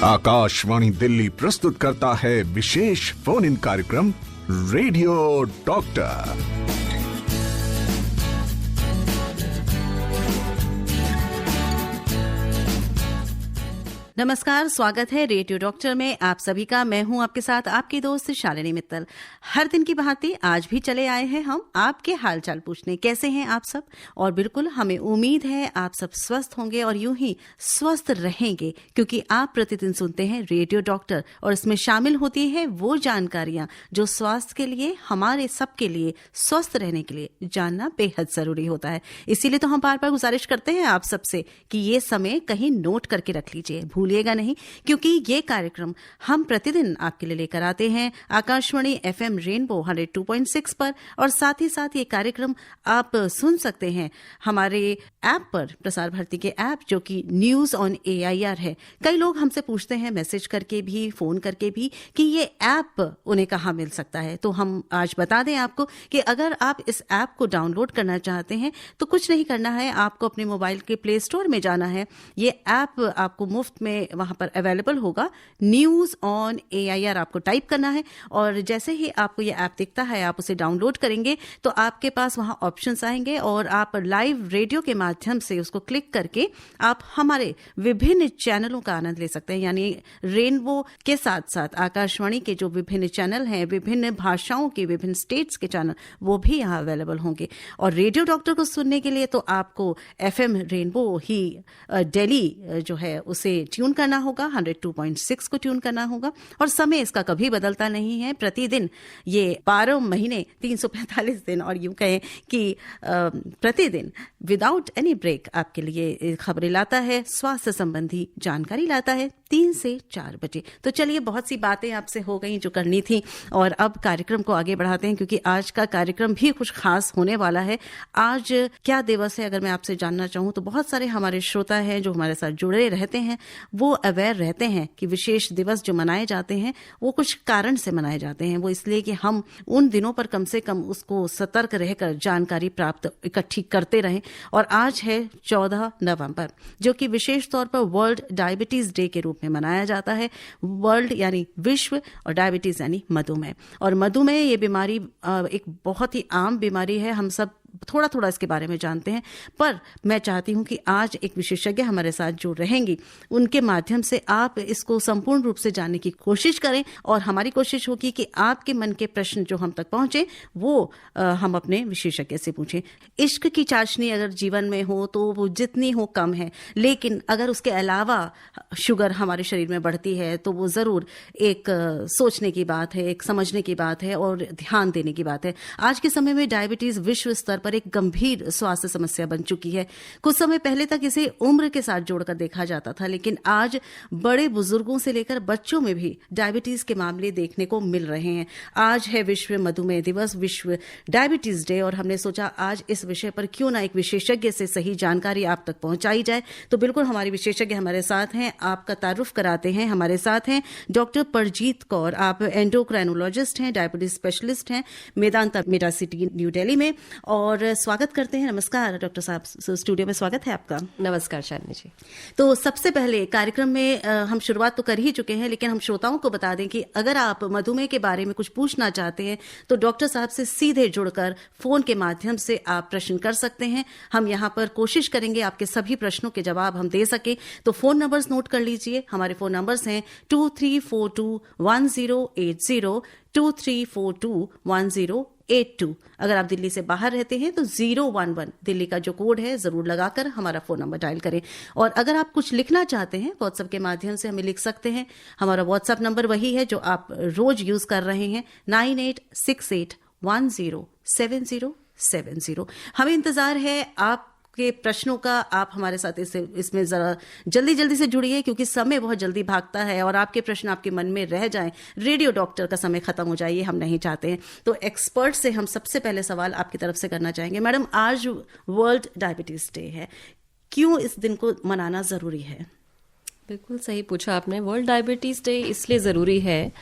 आकाशवाणी दिल्ली प्रस्तुत करता है विशेष फोन इन कार्यक्रम रेडियो डॉक्टर। नमस्कार, स्वागत है रेडियो डॉक्टर में आप सभी का। मैं हूं आपके साथ आपकी दोस्त शालिनी मित्तल। हर दिन की भांति आज भी चले आए हैं हम आपके हालचाल पूछने। कैसे हैं आप सब? और बिल्कुल हमें उम्मीद है आप सब स्वस्थ होंगे और यूं ही स्वस्थ रहेंगे, क्योंकि आप प्रतिदिन सुनते हैं रेडियो डॉक्टर और इसमें शामिल होती है वो जानकारियां जो स्वास्थ्य के लिए, हमारे सबके लिए, स्वस्थ रहने के लिए जानना बेहद जरूरी होता है। इसीलिए तो हम बार बार गुजारिश करते हैं आप सबसे कि ये समय कहीं नोट करके रख लीजिए, भूलिएगा नहीं, क्योंकि ये कार्यक्रम हम प्रतिदिन आपके लिए लेकर आते हैं आकाशवाणी FM रेनबो 102.6 पर। और साथ ही साथ ये कार्यक्रम आप सुन सकते हैं हमारे ऐप पर, प्रसार भारती के ऐप जो कि न्यूज ऑन AIR है। कई लोग हमसे पूछते हैं मैसेज करके भी, फोन करके भी, कि ये ऐप उन्हें कहाँ मिल सकता है। तो हम आज बता दें आपको कि अगर आप इस ऐप को डाउनलोड करना चाहते हैं तो कुछ नहीं करना है, आपको अपने मोबाइल के प्ले स्टोर में जाना है। ये ऐप आपको मुफ्त में वहां पर अवेलेबल होगा। न्यूज ऑन AIR आपको टाइप करना है और जैसे ही आपको ये ऐप दिखता है आप उसे डाउनलोड करेंगे तो आपके पास वहां ऑप्शंस आएंगे और आप लाइव रेडियो के माध्यम से उसको क्लिक करके आप हमारे विभिन्न चैनलों का आनंद ले सकते हैं। यानी रेनबो के साथ साथ आकाशवाणी के जो विभिन्न चैनल हैं, विभिन्न भाषाओं के, विभिन्न स्टेट्स के चैनल, वो भी यहाँ अवेलेबल होंगे। और रेडियो डॉक्टर को सुनने के लिए तो आपको FM रेनबो ही दिल्ली जो है उसे ट्यून करना होगा, 102.6 को ट्यून करना होगा। और समय इसका कभी बदलता नहीं है, प्रतिदिन ये 12 महीने 345 दिन और यूं कहें कि प्रतिदिन विदाउट एनी ब्रेक आपके लिए खबरें लाता है, स्वास्थ्य संबंधी जानकारी लाता है 3 से 4 बजे। तो चलिए, बहुत सी बातें आपसे हो गई जो करनी थी और अब कार्यक्रम को आगे बढ़ाते हैं, क्योंकि आज का कार्यक्रम भी कुछ खास होने वाला है। आज क्या दिवस है अगर मैं आपसे जानना चाहूँ तो बहुत सारे हमारे श्रोता हैं जो हमारे साथ जुड़े रहते हैं, वो अवेयर रहते हैं कि विशेष दिवस जो मनाए जाते हैं वो कुछ कारण से मनाए जाते हैं। वो इसलिए कि हम उन दिनों पर कम से कम उसको सतर्क रहकर जानकारी प्राप्त इकट्ठी करते रहें। और आज है 14 नवंबर, जो कि विशेष तौर पर वर्ल्ड डायबिटीज डे के रूप में मनाया जाता है। वर्ल्ड यानी विश्व और डायबिटीज यानी मधुमेह। और मधुमेह ये बीमारी एक बहुत ही आम बीमारी है, हम सब थोड़ा थोड़ा इसके बारे में जानते हैं। पर मैं चाहती हूं कि आज एक विशेषज्ञ हमारे साथ जुड़ रहेंगी, उनके माध्यम से आप इसको संपूर्ण रूप से जानने की कोशिश करें और हमारी कोशिश होगी कि आपके मन के प्रश्न जो हम तक पहुंचे वो हम अपने विशेषज्ञ से पूछें। इश्क की चाशनी अगर जीवन में हो तो वो जितनी हो कम है, लेकिन अगर उसके अलावा शुगर हमारे शरीर में बढ़ती है तो वो जरूर एक सोचने की बात है, एक समझने की बात है और ध्यान देने की बात है। आज के समय में डायबिटीज विश्व स्तर पर एक गंभीर स्वास्थ्य समस्या बन चुकी है। कुछ समय पहले तक इसे उम्र के साथ जोड़कर देखा जाता था, लेकिन आज बड़े बुजुर्गों से लेकर बच्चों में भी डायबिटीज के मामले देखने को मिल रहे हैं। आज है विश्व मधुमेह दिवस, विश्व डायबिटीज डे, और हमने सोचा आज इस विषय पर क्यों ना एक विशेषज्ञ से सही जानकारी आप तक पहुंचाई जाए। तो बिल्कुल हमारी विशेषज्ञ हमारे साथ हैं, आपका तारुफ कराते हैं। हमारे साथ हैं डॉक्टर परजीत कौर, आप एंडोक्राइनोलॉजिस्ट हैं, डायबिटीज स्पेशलिस्ट हैं, मेदांता मेडासिटी न्यू दिल्ली में। और स्वागत करते हैं। नमस्कार डॉक्टर साहब, स्टूडियो में स्वागत है आपका। नमस्कार शालिनी जी। तो सबसे पहले कार्यक्रम में हम शुरुआत तो कर ही चुके हैं, लेकिन हम श्रोताओं को बता दें कि अगर आप मधुमेह के बारे में कुछ पूछना चाहते हैं तो डॉक्टर साहब से सीधे जुड़कर फोन के माध्यम से आप प्रश्न कर सकते हैं। हम यहाँ पर कोशिश करेंगे आपके सभी प्रश्नों के जवाब हम दे सके। तो फोन नंबर्स नोट कर लीजिए। हमारे फोन नंबर्स हैं 23421080, 23421082। अगर आप दिल्ली से बाहर रहते हैं तो 011 दिल्ली का जो कोड है जरूर लगाकर हमारा फोन नंबर डायल करें। और अगर आप कुछ लिखना चाहते हैं व्हाट्सएप के माध्यम से हमें लिख सकते हैं। हमारा व्हाट्सएप नंबर वही है जो आप रोज यूज कर रहे हैं, 9868107070। हमें इंतजार है आप के प्रश्नों का। आप हमारे साथ इसमें जरा जल्दी से जुड़िए, क्योंकि समय बहुत जल्दी भागता है और आपके प्रश्न आपके मन में रह जाएं, रेडियो डॉक्टर का समय खत्म हो जाए, ये हम नहीं चाहते हैं। तो एक्सपर्ट से हम सबसे पहले सवाल आपकी तरफ से करना चाहेंगे। मैडम, आज वर्ल्ड डायबिटीज डे है, क्यों इस दिन को मनाना जरूरी है? बिल्कुल सही पूछा आपने। वर्ल्ड डायबिटीज डे इसलिए ज़रूरी है,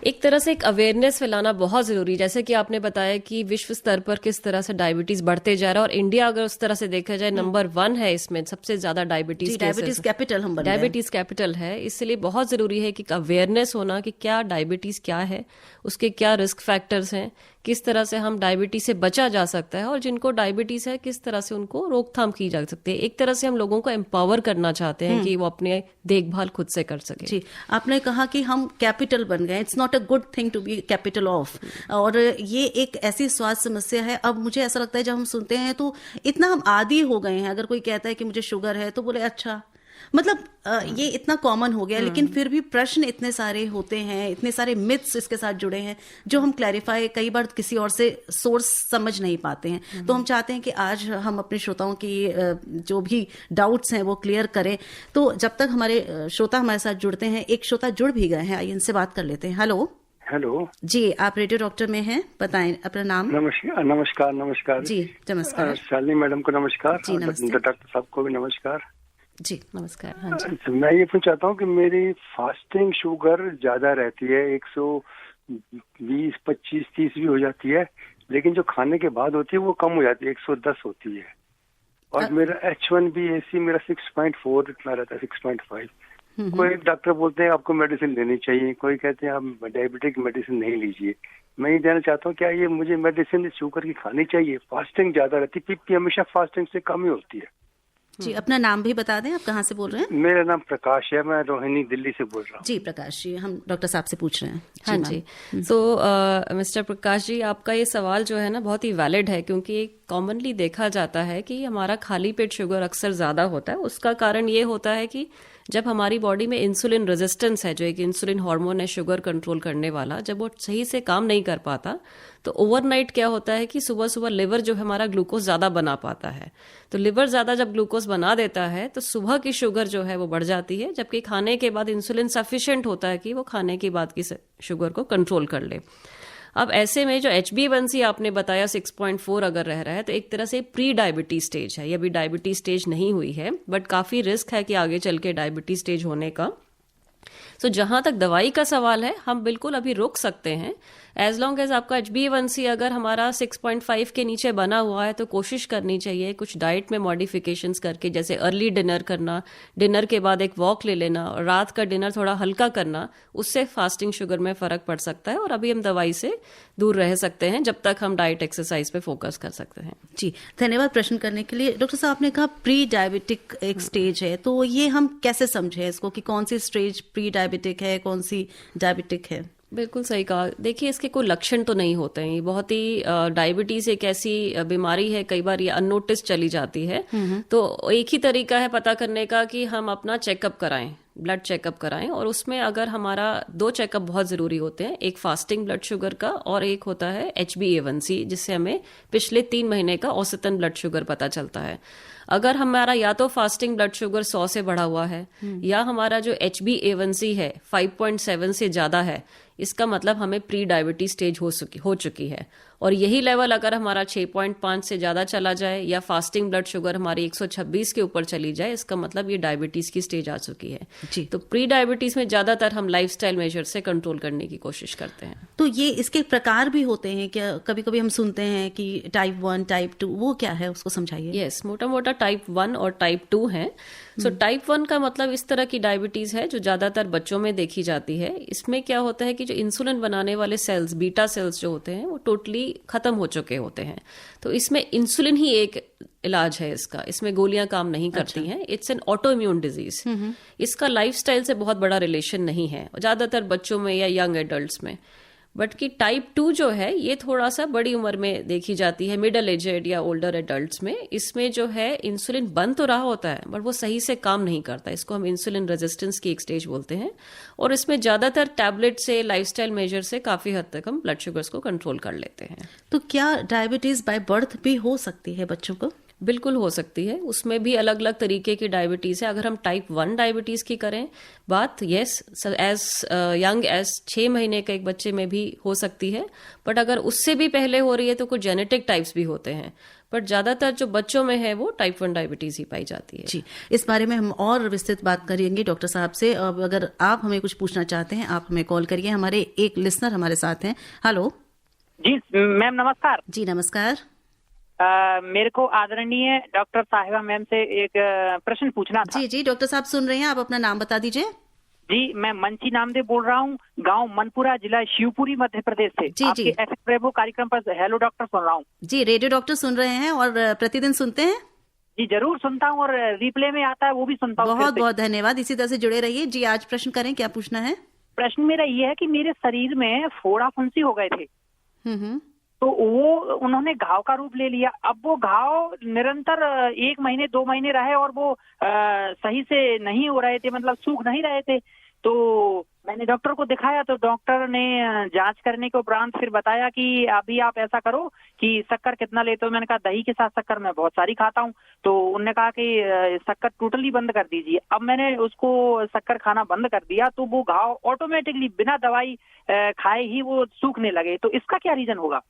एक तरह से एक अवेयरनेस फैलाना बहुत जरूरी है। जैसे कि आपने बताया कि विश्व स्तर पर किस तरह से डायबिटीज बढ़ते जा रहा है, और इंडिया अगर उस तरह से देखा जाए नंबर 1 है इसमें, सबसे ज्यादा डायबिटीज कैपिटल हम बन गए। डायबिटीज कैपिटल है। इसलिए बहुत जरूरी है कि अवेयरनेस होना कि क्या डायबिटीज क्या है, उसके क्या रिस्क फैक्टर्स हैं, किस तरह से हम डायबिटीज से बचा जा सकता है, और जिनको डायबिटीज है किस तरह से उनको रोकथाम की जा सकती है। एक तरह से हम लोगों को एम्पावर करना चाहते हैं कि वो अपने देखभाल खुद से कर सके। जी, आपने कहा कि हम कैपिटल बन गए, it's not a good thing to be capital of, और ये एक ऐसी स्वास्थ्य समस्या है। अब मुझे ऐसा लगता है जब हम सुनते हैं तो इतना हम आदी हो गए हैं, अगर कोई कहता है कि मुझे शुगर है तो बोले अच्छा, मतलब ये इतना कॉमन हो गया। लेकिन फिर भी प्रश्न इतने सारे होते हैं, इतने सारे मिथ्स इसके साथ जुड़े हैं जो हम क्लैरिफाई कई बार किसी और से सोर्स समझ नहीं पाते हैं। तो हम चाहते हैं कि आज हम अपने श्रोताओं की जो भी डाउट्स हैं वो क्लियर करें। तो जब तक हमारे श्रोता हमारे साथ जुड़ते हैं, एक श्रोता जुड़ भी गए हैं, आइए इनसे बात कर लेते हैं। हेलो। हेलो जी, आप रेडियो डॉक्टर में हैं, बताएं अपना नाम। नमस्कार नमस्कार नमस्कार जी नमस्कार। शालिनी मैडम को नमस्कार। जी, नमस्ते। डॉक्टर साहब को भी नमस्कार जी नमस्कार। हाँ जी। तो मैं ये पूछना चाहता हूँ कि मेरी फास्टिंग शुगर ज्यादा रहती है, 120, 25, 30 भी हो जाती है, लेकिन जो खाने के बाद होती है वो कम हो जाती है, 110 होती है। और मेरा H1B/AC मेरा 6.4 इतना रहता है, 6.5। कोई डॉक्टर बोलते हैं आपको मेडिसिन लेनी चाहिए, कोई कहते हैं आप डायबिटिक मेडिसिन नहीं लीजिए। मैं ये जानना चाहता हूँ क्या ये मुझे मेडिसिन शुगर की खानी चाहिए? फास्टिंग ज्यादा रहती है, पीपी हमेशा फास्टिंग से कम ही होती है। जी, अपना नाम भी बता दें, आप कहाँ से बोल रहे हैं? मेरा नाम प्रकाश है, मैं रोहिणी दिल्ली से बोल रहा हूँ। जी प्रकाश जी, हम डॉक्टर साहब से पूछ रहे हैं। हाँ जी। तो मिस्टर प्रकाश जी, आपका ये सवाल जो है ना बहुत ही वैलिड है, क्योंकि कॉमनली देखा जाता है कि हमारा खाली पेट शुगर अक्सर ज्यादा होता है। उसका कारण ये होता है कि जब हमारी बॉडी में इंसुलिन रेजिस्टेंस है, जो एक इंसुलिन हार्मोन है शुगर कंट्रोल करने वाला, जब वो सही से काम नहीं कर पाता तो ओवरनाइट क्या होता है कि सुबह सुबह लिवर जो है हमारा ग्लूकोज ज्यादा बना पाता है। तो लिवर ज्यादा जब ग्लूकोज बना देता है तो सुबह की शुगर जो है वो बढ़ जाती है, जबकि खाने के बाद इंसुलिन सफिशिएंट होता है कि वो खाने के बाद की शुगर को कंट्रोल कर ले। अब ऐसे में जो HbA1c आपने बताया 6.4 अगर रह रहा है, तो एक तरह से प्री डायबिटीज स्टेज है। ये अभी डायबिटीज स्टेज नहीं हुई है, बट काफी रिस्क है कि आगे चल के डायबिटीज स्टेज होने का। तो जहां तक दवाई का सवाल है, हम बिल्कुल अभी रोक सकते हैं एज लॉन्ग एज आपका HbA1c अगर हमारा 6.5 के नीचे बना हुआ है। तो कोशिश करनी चाहिए कुछ डाइट में मॉडिफिकेशंस करके, जैसे अर्ली डिनर करना, डिनर के बाद एक वॉक ले लेना, और रात का डिनर थोड़ा हल्का करना, उससे फास्टिंग शुगर में फर्क पड़ सकता है। और अभी हम दवाई से दूर रह सकते हैं जब तक हम डाइट एक्सरसाइज पे फोकस कर सकते हैं। जी, धन्यवाद प्रश्न करने के लिए। डॉक्टर साहब, आपने कहा प्री डायबिटिक एक स्टेज है, तो ये हम कैसे समझे इसको कि कौन सी स्टेज प्री डायबिटिक है, कौन सी डायबिटिक है? बिल्कुल सही कहा। देखिए, इसके कोई लक्षण तो नहीं होते हैं। ये बहुत ही डायबिटीज एक ऐसी बीमारी है, कई बार ये अननोटिस चली जाती है। तो एक ही तरीका है पता करने का कि हम अपना चेकअप कराएं, ब्लड चेकअप कराएं। और उसमें अगर हमारा 2 चेकअप बहुत जरूरी होते हैं, एक फास्टिंग ब्लड शुगर का और एक होता है HbA1c, जिससे हमें पिछले 3 महीने का औसतन ब्लड शुगर पता चलता है। अगर हमारा या तो फास्टिंग ब्लड शुगर 100 से बढ़ा हुआ है, या हमारा जो HbA1c है 5.7 से ज्यादा है, इसका मतलब हमें प्री डायबिटीज स्टेज हो चुकी है। और यही लेवल अगर हमारा 6.5 से ज्यादा चला जाए, या फास्टिंग ब्लड शुगर हमारी 126 के ऊपर चली जाए, इसका मतलब ये डायबिटीज की स्टेज आ चुकी है। जी। तो प्री डायबिटीज में ज्यादातर हम लाइफस्टाइल मेजर से कंट्रोल करने की कोशिश करते हैं। तो ये इसके प्रकार भी होते हैं क्या? कभी कभी हम सुनते हैं कि टाइप 1, टाइप 2, वो क्या है, उसको समझाइए। यस, मोटा मोटा टाइप 1 और टाइप 2 है। सो टाइप 1 का मतलब इस तरह की डायबिटीज है जो ज्यादातर बच्चों में देखी जाती है। इसमें क्या होता है कि जो इंसुलिन बनाने वाले सेल्स, बीटा सेल्स जो होते हैं, वो टोटली खत्म हो चुके होते हैं। तो इसमें इंसुलिन ही एक इलाज है इसका, इसमें गोलियां काम नहीं करती हैं। It's an auto immune disease. इसका लाइफस्टाइल से बहुत बड़ा रिलेशन नहीं है, ज्यादातर बच्चों में या यंग एडल्ट्स में। बट कि टाइप 2 जो है ये थोड़ा सा बड़ी उम्र में देखी जाती है, मिडिल एजेड या ओल्डर एडल्ट्स में। इसमें जो है इंसुलिन बन तो रहा होता है, बट वो सही से काम नहीं करता। इसको हम इंसुलिन रेजिस्टेंस की एक स्टेज बोलते हैं। और इसमें ज्यादातर टैबलेट से, लाइफस्टाइल मेजर से काफी हद तक हम ब्लड शुगर्स को कंट्रोल कर लेते हैं। तो क्या डायबिटीज बाय बर्थ भी हो सकती है बच्चों को? बिल्कुल हो सकती है, उसमें भी अलग अलग तरीके की डायबिटीज है। अगर हम टाइप 1 डायबिटीज की करें बात, यस एज यंग एज 6 महीने के एक बच्चे में भी हो सकती है, बट अगर उससे भी पहले हो रही है तो कुछ जेनेटिक टाइप्स भी होते हैं, बट ज्यादातर जो बच्चों में है वो टाइप 1 डायबिटीज ही पाई जाती है। जी, इस बारे में हम और विस्तृत बात करेंगे डॉक्टर साहब से। अब अगर आप हमें कुछ पूछना चाहते हैं, आप हमें कॉल करिए। हमारे एक लिसनर हमारे साथ हैं। हेलो जी मैम, नमस्कार। जी नमस्कार। मेरे को आदरणीय डॉक्टर साहिबा मैम से एक प्रश्न पूछना था। जी जी डॉक्टर साहब सुन रहे हैं, आप अपना नाम बता दीजिए। जी, मैं मंची नामदेव बोल रहा हूँ, गांव मनपुरा, जिला शिवपुरी, मध्य प्रदेश से। जी, आपके जी। एफएम रेडियो कार्यक्रम पर हेलो डॉक्टर सुन रहा हूँ। जी, रेडियो डॉक्टर सुन रहे हैं और प्रतिदिन सुनते हैं? जी जरूर सुनता हूँ, और रिप्ले में आता है वो भी सुनता हूँ। बहुत बहुत धन्यवाद, इसी तरह से जुड़े रहिए। जी, आज प्रश्न करें, क्या पूछना है? प्रश्न मेरा ये है कि मेरे शरीर में फोड़ा फुंसी हो गए थे, हम्म। तो वो उन्होंने घाव का रूप ले लिया। अब वो घाव निरंतर 1 महीने 2 महीने रहे और वो सही से नहीं हो रहे थे, मतलब सूख नहीं रहे थे। तो मैंने डॉक्टर को दिखाया, तो डॉक्टर ने जांच करने के उपरांत फिर बताया कि अभी आप ऐसा करो कि शक्कर कितना लेते हो। मैंने कहा दही के साथ शक्कर मैं बहुत सारी खाता हूँ। तो उन्होंने कहा कि शक्कर टोटली बंद कर दीजिए। अब मैंने उसको शक्कर खाना बंद कर दिया, तो वो घाव ऑटोमेटिकली बिना दवाई खाए ही वो सूखने लगे। तो इसका क्या रीजन होगा?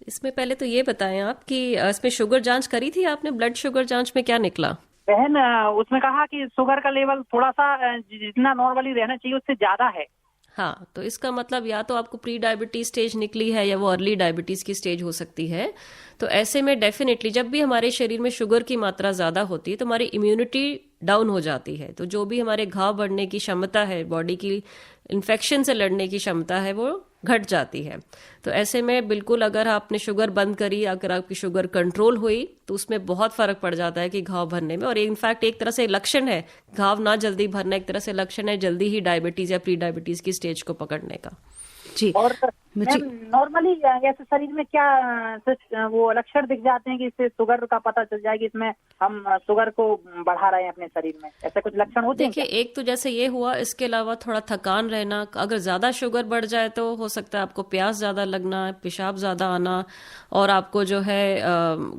इसमें पहले तो ये बताएं आप कि इसमें शुगर जांच करी थी आपने? ब्लड शुगर जांच में क्या निकला? बहन, उसमें कहा कि शुगर का लेवल थोड़ा सा जितना नॉर्मली रहना चाहिए उससे ज्यादा है। हाँ, तो इसका मतलब या तो आपको प्री डायबिटीज स्टेज निकली है या वो अर्ली डायबिटीज की स्टेज हो सकती है। तो ऐसे में डेफिनेटली जब भी हमारे शरीर में शुगर की मात्रा ज्यादा होती है तो हमारी इम्यूनिटी डाउन हो जाती है, तो जो भी हमारे घाव बढ़ने की क्षमता है, बॉडी की इन्फेक्शन से लड़ने की क्षमता है, वो घट जाती है। तो ऐसे में बिल्कुल अगर आपने शुगर बंद करी, अगर आपकी शुगर कंट्रोल हुई, तो उसमें बहुत फर्क पड़ जाता है कि घाव भरने में। और इनफैक्ट एक तरह से लक्षण है घाव ना जल्दी भरना, एक तरह से लक्षण है जल्दी ही डायबिटीज या प्री डायबिटीज की स्टेज को पकड़ने का। जी, और नॉर्मली ऐसे शरीर में क्या वो लक्षण दिख जाते हैं कि इससे शुगर का पता चल जाए कि इसमें हम शुगर को बढ़ा रहे हैं अपने शरीर में? ऐसे कुछ लक्षण होते हैं? देखिए, एक तो जैसे ये हुआ, इसके अलावा थोड़ा थकान रहना। अगर ज्यादा शुगर बढ़ जाए तो हो सकता है आपको प्यास ज्यादा लगना, पेशाब ज्यादा आना, और आपको जो है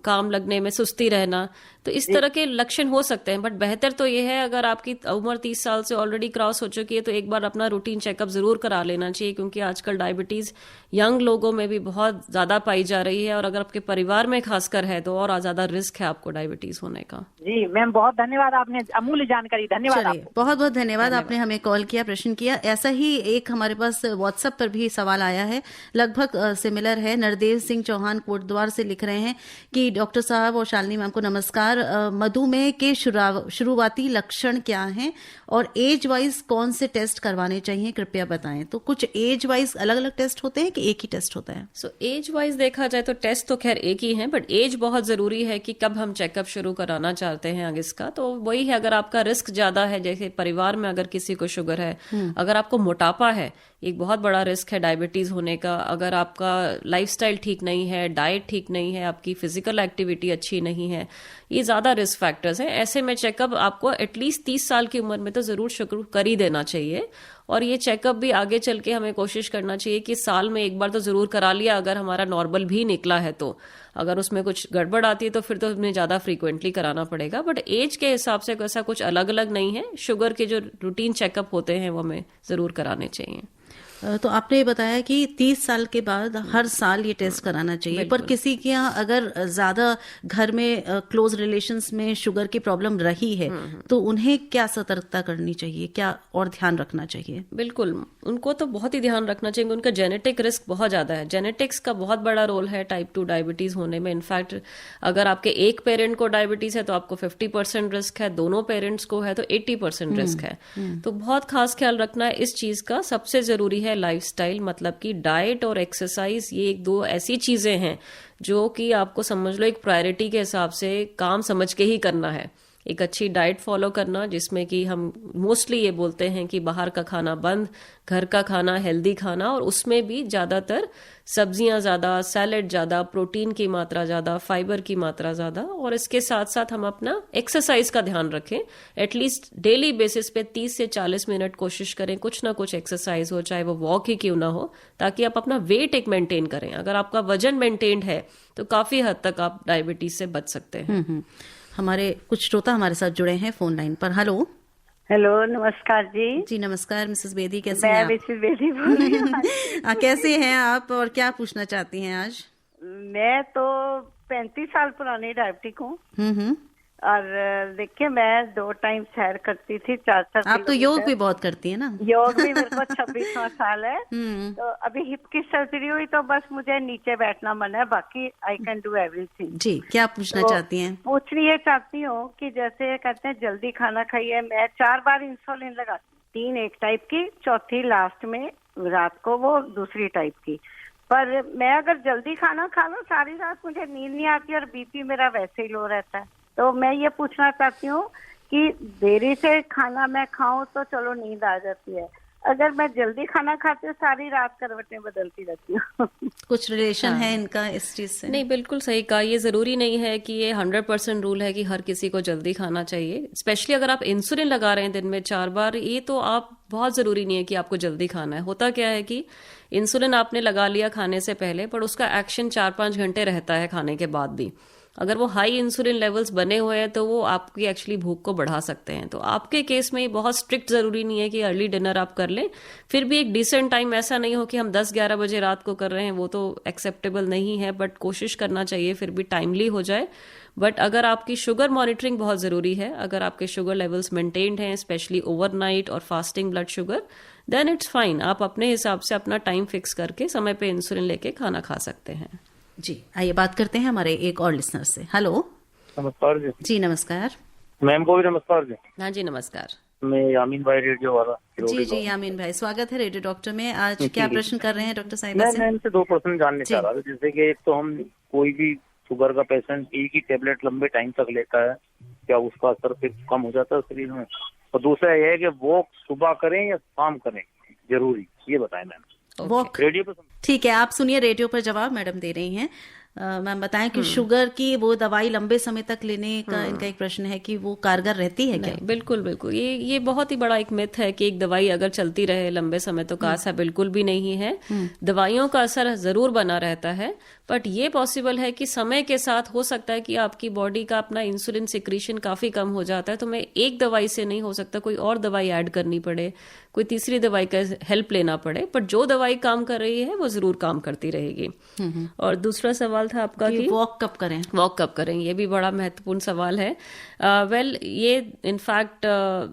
काम लगने में सुस्ती रहना। तो इस तरह के लक्षण हो सकते हैं। बट बेहतर तो ये है, अगर आपकी उम्र 30 साल से ऑलरेडी क्रॉस हो चुकी है तो एक बार अपना रूटीन चेकअप जरूर करा लेना चाहिए, क्योंकि आजकल डायबिटीज यंग लोगों में भी बहुत ज्यादा पाई जा रही है, और अगर आपके परिवार में खासकर है तो और ज्यादा रिस्क है आपको डायबिटीज होने का। जी मैम, बहुत धन्यवाद, आपने अमूल्य जानकारी। धन्यवाद। चलिए, बहुत बहुत धन्यवाद, आपने हमें कॉल किया, प्रश्न किया। ऐसा ही एक हमारे पास व्हाट्सएप पर भी सवाल आया है, लगभग सिमिलर है। नरदेव सिंह चौहान कोटद्वार से लिख रहे हैं कि डॉक्टर साहब और शालिनी मैम को नमस्कार। मधुमेह के शुरुआती लक्षण क्या हैं और एज वाइज कौन से टेस्ट करवाने चाहिए, कृपया बताएं। तो कुछ एज वाइज अलग अलग टेस्ट होते हैं कि एक ही टेस्ट होता है? सो एज वाइज देखा जाए तो टेस्ट तो खैर एक ही है, बट एज बहुत जरूरी है कि कब हम चेकअप शुरू कराना चाहते हैं आगे इसका। तो वही है, अगर आपका रिस्क ज्यादा है, जैसे परिवार में अगर किसी को शुगर है, अगर आपको मोटापा है, एक बहुत बड़ा रिस्क है डायबिटीज होने का। अगर आपका लाइफस्टाइल ठीक नहीं है, डाइट ठीक नहीं है, आपकी फिजिकल एक्टिविटी अच्छी नहीं है, ये ज्यादा रिस्क फैक्टर्स हैं। ऐसे में चेकअप आपको एटलीस्ट 30 साल की उम्र में तो जरूर शुरू कर ही देना चाहिए। और ये चेकअप भी आगे चल के हमें कोशिश करना चाहिए कि साल में एक बार तो जरूर करा लिया, अगर हमारा नॉर्मल भी निकला है तो। अगर उसमें कुछ गड़बड़ आती है तो फिर तो हमें ज्यादा फ्रीक्वेंटली कराना पड़ेगा। बट एज के हिसाब से ऐसा कुछ अलग अलग नहीं है। शुगर के जो रूटीन चेकअप होते हैं वो हमें जरूर कराने चाहिए। तो आपने ये बताया कि 30 साल के बाद हर साल ये टेस्ट कराना चाहिए, पर किसी के यहाँ अगर ज्यादा घर में क्लोज रिलेशंस में शुगर की प्रॉब्लम रही है तो उन्हें क्या सतर्कता करनी चाहिए, क्या और ध्यान रखना चाहिए? बिल्कुल, उनको तो बहुत ही ध्यान रखना चाहिए। उनका जेनेटिक रिस्क बहुत ज्यादा है। जेनेटिक्स का बहुत बड़ा रोल है टाइप 2 डायबिटीज होने में। इनफैक्ट अगर आपके एक पेरेंट को डायबिटीज है तो आपको 50% रिस्क है, दोनों पेरेंट्स को है तो 80% रिस्क है। तो बहुत खास ख्याल रखना है इस चीज का। सबसे जरूरी है लाइफस्टाइल, मतलब कि डाइट और एक्सरसाइज, ये एक दो ऐसी चीजें हैं जो कि आपको समझ लो एक प्रायोरिटी के हिसाब से काम समझ के ही करना है। एक अच्छी डाइट फॉलो करना, जिसमें कि हम मोस्टली ये बोलते हैं कि बाहर का खाना बंद, घर का खाना, हेल्दी खाना, और उसमें भी ज़्यादातर सब्जियां ज़्यादा, सैलेड ज़्यादा, प्रोटीन की मात्रा ज़्यादा, फाइबर की मात्रा ज़्यादा, और इसके साथ साथ हम अपना एक्सरसाइज का ध्यान रखें। एटलीस्ट डेली बेसिस पे 30 से 40 मिनट कोशिश करें कुछ ना कुछ एक्सरसाइज हो, चाहे वो वॉक ही क्यों ना हो, ताकि आप अपना वेट एक मेंटेन करें। अगर आपका वजन मेंटेन्ड है तो काफ़ी हद तक आप डायबिटीज से बच सकते हैं। हमारे कुछ श्रोता हमारे साथ जुड़े हैं फोन लाइन पर। हेलो, नमस्कार जी। जी नमस्कार मिसेस बेदी, कैसे हैं मैं आप? मिसेस बेदी बोल रही हूँ। कैसे हैं आप और क्या पूछना चाहती हैं आज? मैं तो 35 साल पुरानी डायबिटिक हूँ। हम्म। और देखिए, मैं 2 टाइम सैर करती थी, 4-4 आप तो योग भी बहुत करती है ना? योग भी मेरे को 26वां साल है। तो अभी हिप की सर्जरी हुई तो बस मुझे नीचे बैठना मन है, बाकी आई कैन डू एवरीथिंग। जी, क्या पूछना चाहती हैं? पूछनी ये चाहती हूँ कि जैसे कहते हैं जल्दी खाना खाइए, मैं 4 बार इंसुलिन लगाती, 3 एक टाइप की, चौथी लास्ट में रात को वो दूसरी टाइप की। पर मैं अगर जल्दी खाना खा लूं, सारी रात मुझे नींद नहीं आती और बीपी मेरा वैसे ही लो रहता है। तो मैं ये पूछना चाहती हूँ कि देरी से खाना मैं खाऊं तो चलो नींद आ जाती है, अगर मैं जल्दी खाना खाती हूँ सारी रात करवटें बदलती रहती हूँ। कुछ रिलेशन है इनका इस चीज से? नहीं, बिल्कुल सही कहा। ये जरूरी नहीं है कि ये 100% रूल है कि हर किसी को जल्दी खाना चाहिए। स्पेशली अगर आप इंसुलिन लगा रहे हैं दिन में 4 बार, ये तो आप बहुत जरूरी नहीं है कि आपको जल्दी खाना है। होता क्या है कि इंसुलिन आपने लगा लिया खाने से पहले, पर उसका एक्शन 4-5 घंटे रहता है खाने के बाद भी। अगर वो हाई इंसुलिन लेवल्स बने हुए हैं तो वो आपकी एक्चुअली भूख को बढ़ा सकते हैं। तो आपके केस में बहुत स्ट्रिक्ट जरूरी नहीं है कि अर्ली डिनर आप कर लें, फिर भी एक डिसेंट टाइम, ऐसा नहीं हो कि हम 10-11 बजे रात को कर रहे हैं, वो तो एक्सेप्टेबल नहीं है। बट कोशिश करना चाहिए फिर भी टाइमली हो जाए। बट अगर आपकी शुगर मॉनिटरिंग बहुत ज़रूरी है, अगर आपके शुगर लेवल्स मेंटेन्ड हैं, स्पेशली ओवरनाइट और fasting blood sugar, then it's fine. आप अपने हिसाब से अपना टाइम फिक्स करके समय पे इंसुलिन लेके खाना खा सकते हैं। जी, आइए बात करते हैं हमारे एक और लिसनर से। हेलो। नमस्कार जी। जी नमस्कार। मैम को भी नमस्कार जी। हाँ जी, नमस्कार। मैं यामीन भाई, रेडियो वाला। जी यामीन भाई, स्वागत है रेडियो डॉक्टर में। आज क्या प्रश्न कर रहे हैं डॉक्टर साहिबा से? मैं इनसे 2 प्रश्न जानने चाह रहा था। जैसे कि एक तो हम कोई भी शुगर का पेशेंट एक ही टेबलेट लंबे टाइम तक लेता है, क्या उसका असर फिर कम हो जाता है शरीर में? और दूसरा यह है कि वॉक सुबह करें या शाम करें जरूरी, ये बताएं मैम। वॉक रेडियो पे ठीक है, आप सुनिए, रेडियो पर जवाब मैडम दे रही हैं। मैम बताएं कि शुगर की वो दवाई लंबे समय तक लेने का इनका एक प्रश्न है कि वो कारगर रहती है क्या? बिल्कुल बिल्कुल, ये बहुत ही बड़ा एक मिथ है कि एक दवाई अगर चलती रहे लंबे समय तो का ऐसा बिल्कुल भी नहीं है। दवाइयों का असर जरूर बना रहता है, बट ये पॉसिबल है कि समय के साथ हो सकता है कि आपकी बॉडी का अपना इंसुलिन सिक्रीशन काफी कम हो जाता है, तो मैं एक दवाई से नहीं, हो सकता कोई और दवाई ऐड करनी पड़े, कोई तीसरी दवाई का हेल्प लेना पड़े, पर जो दवाई काम कर रही है वो जरूर काम करती रहेगी। और दूसरा सवाल था आपका कि वॉक कब करें? वॉक कब करें, ये भी बड़ा महत्वपूर्ण सवाल है। वेल, ये इनफैक्ट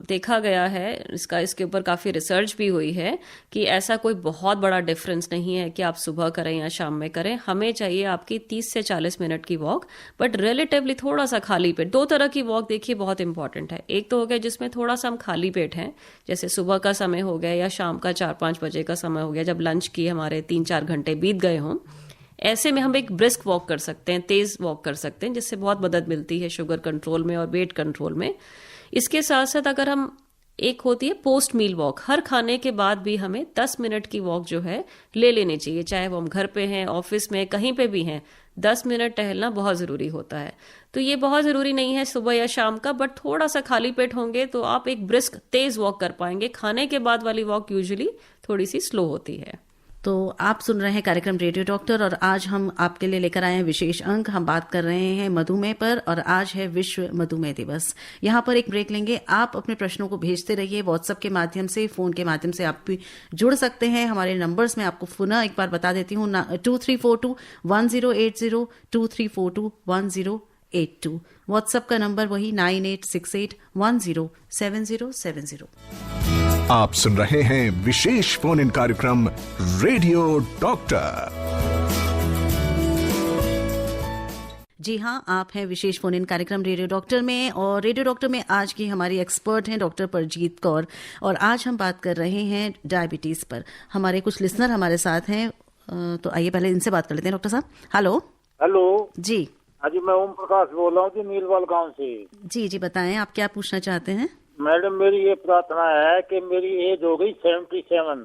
देखा गया है, इसके ऊपर काफी रिसर्च भी हुई है कि ऐसा कोई बहुत बड़ा डिफरेंस नहीं है कि आप सुबह करें या शाम में करें। हमें चाहिए आपकी 30 से 40 मिनट की वॉक, बट रिलेटिवली थोड़ा सा खाली पेट। 2 तरह की वॉक देखिए बहुत इंपॉर्टेंट है। एक तो हो गया जिसमें थोड़ा सा हम खाली पेट हैं, जैसे सुबह का समय हो गया या शाम का 4-5 बजे का समय हो गया, जब लंच की हमारे 3-4 घंटे बीत गए हों, ऐसे में हम एक ब्रिस्क वॉक कर सकते हैं, तेज वॉक कर सकते हैं, जिससे बहुत मदद मिलती है शुगर कंट्रोल में और वेट कंट्रोल में। इसके साथ साथ अगर हम, एक होती है पोस्ट मील वॉक, हर खाने के बाद भी हमें 10 मिनट की वॉक जो है ले लेनी चाहिए, चाहे वो हम घर पे हैं, ऑफिस में, कहीं पे भी हैं। 10 मिनट टहलना बहुत जरूरी होता है। तो ये बहुत जरूरी नहीं है सुबह या शाम का, बट थोड़ा सा खाली पेट होंगे तो आप एक ब्रिस्क तेज वॉक कर पाएंगे। खाने के बाद वाली वॉक यूजुअली थोड़ी सी स्लो होती है। तो आप सुन रहे हैं कार्यक्रम रेडियो डॉक्टर, और आज हम आपके लिए लेकर आए हैं विशेष अंक। हम बात कर रहे हैं मधुमेह पर, और आज है विश्व मधुमेह दिवस। यहाँ पर एक ब्रेक लेंगे। आप अपने प्रश्नों को भेजते रहिए व्हाट्सएप के माध्यम से, फोन के माध्यम से आप भी जुड़ सकते हैं। हमारे नंबर्स में आपको पुनः एक बार बता देती हूँ, 23421080, 23421082। व्हाट्सएप का नंबर वही 9868107070। आप सुन रहे हैं विशेष फोन इन कार्यक्रम रेडियो डॉक्टर। जी हाँ, आप हैं विशेष फोन इन कार्यक्रम रेडियो डॉक्टर में, और रेडियो डॉक्टर में आज की हमारी एक्सपर्ट हैं डॉक्टर परजीत कौर, और आज हम बात कर रहे हैं डायबिटीज पर। हमारे कुछ लिसनर हमारे साथ हैं, तो आइए पहले इनसे बात कर लेते हैं। डॉक्टर साहब, हेलो। हेलो जी हाँ जी, मैं ओम प्रकाश बोल रहा हूँ जी, नीलवाल गांव से। जी जी, बताएं आप क्या पूछना चाहते हैं। मैडम, मेरी ये प्रार्थना है कि मेरी एज हो गई 77,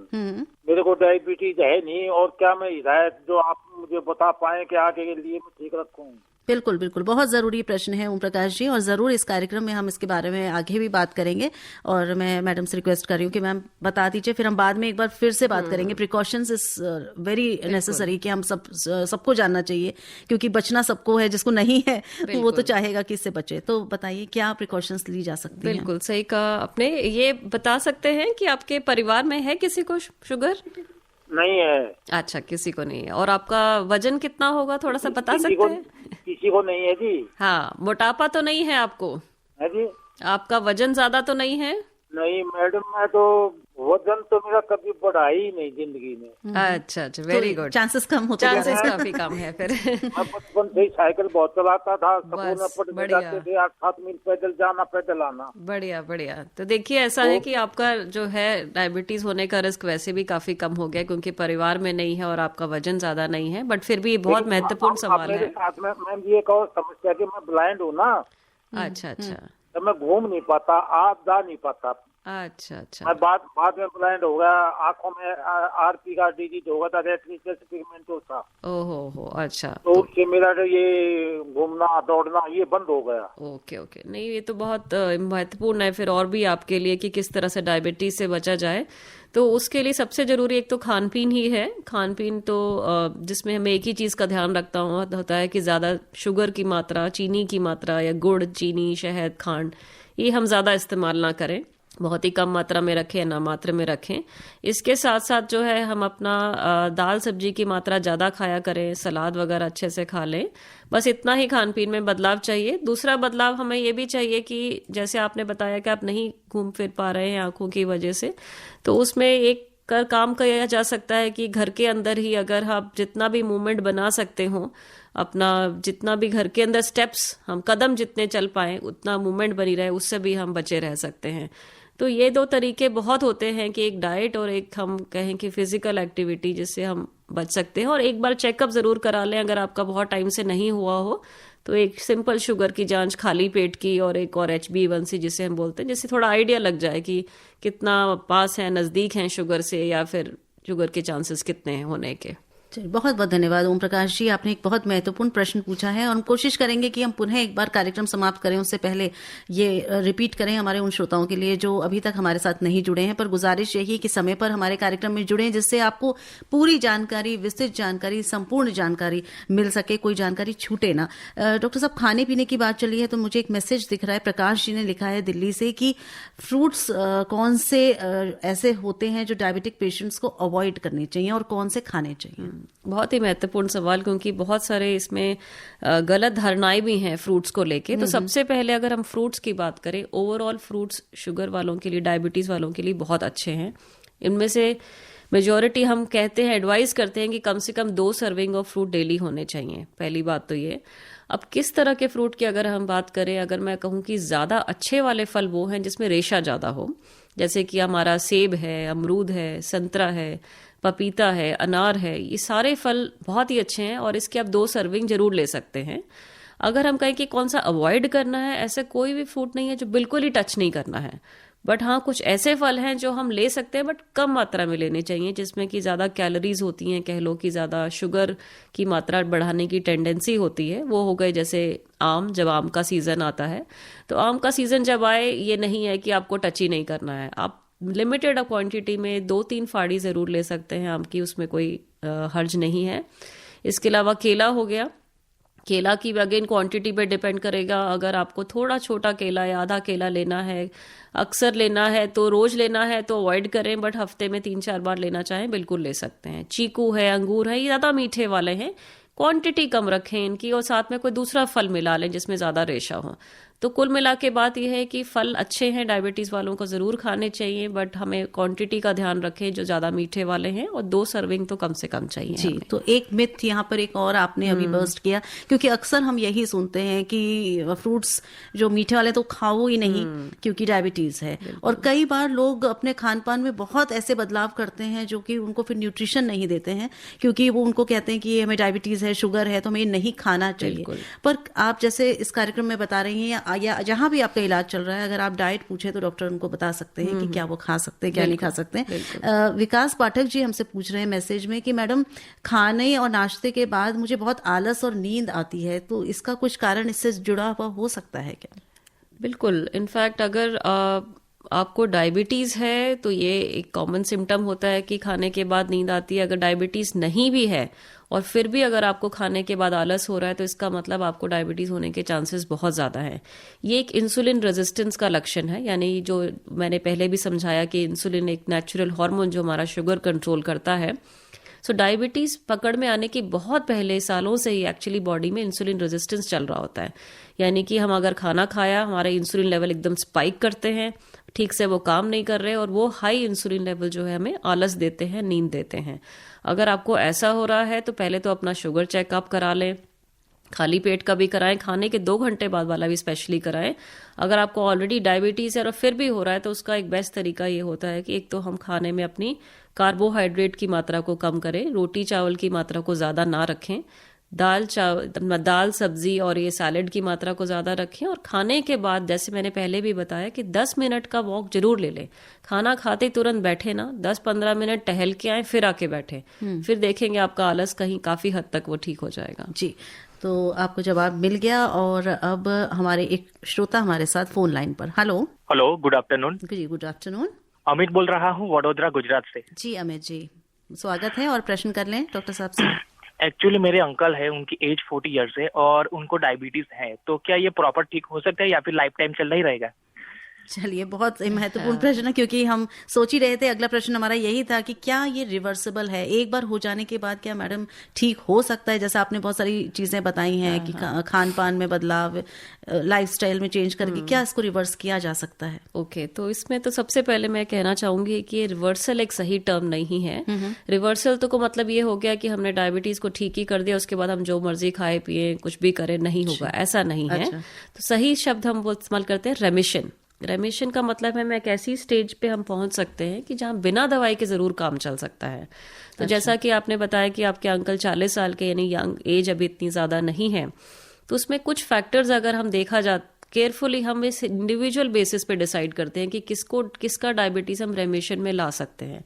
मेरे को डायबिटीज है नहीं, और क्या मैं हिदायत जो आप मुझे बता पाए कि आगे के लिए मैं ठीक रखूँ। बिल्कुल बिल्कुल, बहुत ज़रूरी प्रश्न है ओम प्रकाश जी, और ज़रूर इस कार्यक्रम में हम इसके बारे में आगे भी बात करेंगे। और मैं मैडम से रिक्वेस्ट कर रही हूँ कि मैम बता दीजिए, फिर हम बाद में एक बार फिर से बात करेंगे। प्रिकॉशंस इज वेरी नेसेसरी कि हम सबको जानना चाहिए, क्योंकि बचना सबको है, जिसको नहीं है वो तो चाहेगा कि इससे बचे। तो बताइए क्या प्रिकॉशंस ली जा सकती है। बिल्कुल सही कहा आपने। ये बता सकते हैं कि आपके परिवार में है किसी को शुगर? नहीं है। अच्छा, किसी को नहीं है। और आपका वजन कितना होगा, थोड़ा सा बता सकते हैं? किसी को नहीं है जी। हाँ, मोटापा तो नहीं है आपको? है जी। आपका वजन ज्यादा तो नहीं है? नहीं मैडम, मैं तो वजन तो मेरा कभी बढ़ा ही नहीं जिंदगी में। अच्छा अच्छा, वेरी गुड। चांसेस कम होते चांसेस काफी कम है फिर। मैं बचपन से ही साइकिल बहुत चलाता था, स्कूल में पढ़ने जाते थे, 8-7 मील पैदल जाना पैदल आना। बढ़िया बढ़िया। तो देखिए, ऐसा है कि आपका जो है डायबिटीज होने का रिस्क वैसे भी काफी कम हो गया, क्योंकि परिवार में नहीं है और आपका वजन ज्यादा नहीं है। बट फिर भी बहुत महत्वपूर्ण सवाल है। साथ में मैम ये एक और समस्या कि मैं ब्लाइंड हूँ ना। अच्छा अच्छा। तो मैं घूम नहीं पाता, आप जा नहीं पाता। अच्छा अच्छा। मैं बाद में ब्लाइंड हो गया, आंखों में आरपी का डिजीज हो गया था, रेटिना पिगमेंटो था। ओहो हो, अच्छा। तो उससे मेरा ये घूमना दौड़ना ये बंद हो गया। ओके ओके, नहीं ये तो बहुत महत्वपूर्ण है फिर और भी आपके लिए कि किस तरह से डायबिटीज से बचा जाए। तो उसके लिए सबसे जरूरी एक तो खान पीन ही है। खान पीन तो जिसमें हमें एक ही चीज का ध्यान रखता होता है कि ज्यादा शुगर की मात्रा, चीनी की मात्रा या गुड़, चीनी, शहद, खांड, ये हम ज्यादा इस्तेमाल ना करें, बहुत ही कम मात्रा में रखें, ना मात्रा में रखें। इसके साथ साथ जो है हम अपना दाल सब्जी की मात्रा ज़्यादा खाया करें, सलाद वगैरह अच्छे से खा लें। बस इतना ही खान पीन में बदलाव चाहिए। दूसरा बदलाव हमें ये भी चाहिए कि जैसे आपने बताया कि आप नहीं घूम फिर पा रहे हैं आंखों की वजह से, तो उसमें एक काम किया जा सकता है कि घर के अंदर ही अगर आप जितना भी मूवमेंट बना सकते हो, अपना जितना भी घर के अंदर स्टेप्स, हम कदम जितने चल पाए उतना मूवमेंट बनी रहे, उससे भी हम बचे रह सकते हैं। तो ये दो तरीके बहुत होते हैं कि एक डाइट और एक हम कहें कि फिजिकल एक्टिविटी, जिससे हम बच सकते हैं। और एक बार चेकअप जरूर करा लें अगर आपका बहुत टाइम से नहीं हुआ हो, तो एक सिंपल शुगर की जांच खाली पेट की, और एक और HbA1c जिसे हम बोलते हैं, जिससे थोड़ा आइडिया लग जाए कि कितना पास है, नजदीक हैं शुगर से, या फिर शुगर के चांसेस कितने हैं होने के। बहुत बहुत धन्यवाद ओम प्रकाश जी, आपने एक बहुत महत्वपूर्ण प्रश्न पूछा है और हम कोशिश करेंगे कि हम पुनः एक बार कार्यक्रम समाप्त करें उससे पहले ये रिपीट करें हमारे उन श्रोताओं के लिए जो अभी तक हमारे साथ नहीं जुड़े हैं। पर गुजारिश यही कि समय पर हमारे कार्यक्रम में जुड़ें, जिससे आपको पूरी जानकारी, विस्तृत जानकारी, संपूर्ण जानकारी मिल सके, कोई जानकारी छूटे ना। डॉक्टर साहब, खाने पीने की बात चली है तो मुझे एक मैसेज दिख रहा है, प्रकाश जी ने लिखा है दिल्ली से कि फ्रूट्स कौन से ऐसे होते हैं जो डायबिटिक पेशेंट्स को अवॉइड करने चाहिए और कौन से खाने चाहिए। बहुत ही महत्वपूर्ण सवाल, क्योंकि बहुत सारे इसमें गलत धारणाएं भी हैं फ्रूट्स को लेके। तो सबसे पहले अगर हम फ्रूट्स की बात करें, ओवरऑल फ्रूट्स शुगर वालों के लिए, डायबिटीज वालों के लिए बहुत अच्छे हैं। इनमें से मेजॉरिटी हम कहते हैं, एडवाइस करते हैं कि कम से कम 2 सर्विंग ऑफ फ्रूट डेली होने चाहिए। पहली बात तो ये। अब किस तरह के फ्रूट की अगर हम बात करें, अगर मैं कहूँ कि ज्यादा अच्छे वाले फल वो हैं जिसमें रेशा ज्यादा हो, जैसे कि हमारा सेब है, अमरूद है, संतरा है, पपीता है, अनार है, ये सारे फल बहुत ही अच्छे हैं और इसके आप 2 सर्विंग जरूर ले सकते हैं। अगर हम कहें कि कौन सा अवॉइड करना है, ऐसे कोई भी फ्रूट नहीं है जो बिल्कुल ही टच नहीं करना है। बट हाँ, कुछ ऐसे फल हैं जो हम ले सकते हैं, बट कम मात्रा में लेने चाहिए, जिसमें कि ज़्यादा कैलोरीज होती हैं, कह लो कि ज़्यादा शुगर की मात्रा बढ़ाने की टेंडेंसी होती है। वो हो गए जैसे आम, जब आम का सीज़न आता है, तो आम का सीज़न जब आए, ये नहीं है कि आपको टच ही नहीं करना है, आप लिमिटेड क्वांटिटी में 2-3 फाड़ी ज़रूर ले सकते हैं आम की, उसमें कोई हर्ज नहीं है। इसके अलावा केला हो गया, केला की अगेन क्वांटिटी पे डिपेंड करेगा। अगर आपको थोड़ा छोटा केला या आधा केला लेना है, अक्सर लेना है, तो रोज लेना है तो अवॉइड करें, बट हफ्ते में 3-4 बार लेना चाहें बिल्कुल ले सकते हैं। चीकू है, अंगूर है, ये ज़्यादा मीठे वाले हैं, क्वांटिटी कम रखें इनकी, और साथ में कोई दूसरा फल मिला लें जिसमें ज़्यादा रेशा हो। तो कुल मिला के बात यह है कि फल अच्छे हैं, डायबिटीज वालों को जरूर खाने चाहिए, बट हमें क्वांटिटी का ध्यान रखें जो ज्यादा मीठे वाले हैं, और 2 सर्विंग तो कम से कम चाहिए जी। हमें। तो एक मिथ यहाँ पर एक और आपने अभी बर्स्ट किया, क्योंकि अक्सर हम यही सुनते हैं कि फ्रूट्स जो मीठे वाले तो खाओ ही नहीं क्योंकि डायबिटीज है, और कई बार लोग अपने खान पान में बहुत ऐसे बदलाव करते हैं जो कि उनको फिर न्यूट्रिशन नहीं देते हैं, क्योंकि वो उनको कहते हैं कि हमें डायबिटीज है, शुगर है, तो हमें नहीं खाना चाहिए। पर आप जैसे इस कार्यक्रम में बता रही हैं या जहां भी आपका इलाज चल रहा है, अगर आप डाइट पूछे तो डॉक्टर उनको बता सकते हैं कि क्या वो खा सकते हैं, क्या नहीं खा सकते। विकास पाठक जी हमसे पूछ रहे हैं मैसेज में कि मैडम, खाने और नाश्ते के बाद मुझे बहुत आलस और नींद आती है, तो इसका कुछ कारण इससे जुड़ा हुआ हो सकता है क्या? बिल्कुल। इनफैक्ट अगर आपको डायबिटीज है तो ये एक कॉमन सिम्टम होता है कि खाने के बाद नींद आती है। अगर डायबिटीज नहीं भी है और फिर भी अगर आपको खाने के बाद आलस हो रहा है, तो इसका मतलब आपको डायबिटीज होने के चांसेस बहुत ज्यादा हैं। ये एक इंसुलिन रेजिस्टेंस का लक्षण है, यानी जो मैंने पहले भी समझाया कि इंसुलिन एक नेचुरल हार्मोन जो हमारा शुगर कंट्रोल करता है। सो डायबिटीज पकड़ में आने के बहुत पहले सालों से ही एक्चुअली बॉडी में इंसुलिन रेजिस्टेंस चल रहा होता है, यानी कि हम अगर खाना खाया, हमारे इंसुलिन लेवल एकदम स्पाइक करते हैं, ठीक से वो काम नहीं कर रहे, और वो हाई इंसुलिन लेवल जो है हमें आलस देते हैं, नींद देते हैं। अगर आपको ऐसा हो रहा है तो पहले तो अपना शुगर चेकअप करा लें, खाली पेट का भी कराएं, खाने के 2 घंटे बाद वाला भी स्पेशली कराएं। अगर आपको ऑलरेडी डायबिटीज है और फिर भी हो रहा है, तो उसका एक बेस्ट तरीका ये होता है कि एक तो हम खाने में अपनी कार्बोहाइड्रेट की मात्रा को कम करें, रोटी चावल की मात्रा को ज्यादा ना रखें, दाल सब्जी और ये सैलेड की मात्रा को ज्यादा रखें, और खाने के बाद जैसे मैंने पहले भी बताया कि 10 मिनट का वॉक जरूर ले लें। खाना खाते तुरंत बैठे ना, 10-15 मिनट टहल के आए, फिर आके बैठे, फिर देखेंगे आपका आलस कहीं काफी हद तक वो ठीक हो जाएगा। जी, तो आपको जवाब मिल गया। और अब हमारे एक श्रोता हमारे साथ फोन लाइन पर। Hello, good afternoon. जी, गुड आफ्टरनून। अमित बोल रहा हूँ, वडोदरा, गुजरात से। जी अमित जी, स्वागत है, और प्रश्न कर लें डॉक्टर साहब से। एक्चुअली मेरे अंकल है, उनकी एज 40 ईयर्स है और उनको डायबिटीज है, तो क्या ये प्रॉपर ठीक हो सकता है या फिर लाइफ टाइम चलता ही रहेगा? चलिए, बहुत महत्वपूर्ण प्रश्न है, क्योंकि हम सोच ही रहे थे, अगला प्रश्न हमारा यही था कि क्या ये रिवर्सिबल है, एक बार हो जाने के बाद क्या मैडम ठीक हो सकता है? जैसा आपने बहुत सारी चीजें बताई हैं कि खान पान में बदलाव, लाइफस्टाइल में चेंज करके क्या इसको रिवर्स किया जा सकता है? ओके, तो इसमें तो सबसे पहले मैं कहना चाहूंगी कि रिवर्सल एक सही टर्म नहीं है। रिवर्सल तो को मतलब ये हो गया कि हमने डायबिटीज को ठीक ही कर दिया, उसके बाद हम जो मर्जी खाए पिए कुछ भी करें, नहीं होगा, ऐसा नहीं है। तो सही शब्द हम वो इस्तेमाल करते हैं रेमिशन। रेमिशन का मतलब है मैं एक ऐसी स्टेज पे हम पहुंच सकते हैं कि जहां बिना दवाई के जरूर काम चल सकता है। तो जैसा कि आपने बताया कि आपके अंकल 40 साल के, यानी यंग एज अभी इतनी ज्यादा नहीं है, तो उसमें कुछ फैक्टर्स अगर हम देखा जाए केयरफुली, हम इस इंडिविजुअल बेसिस पे डिसाइड करते हैं कि किसका डायबिटीज हम रेमिशन में ला सकते हैं।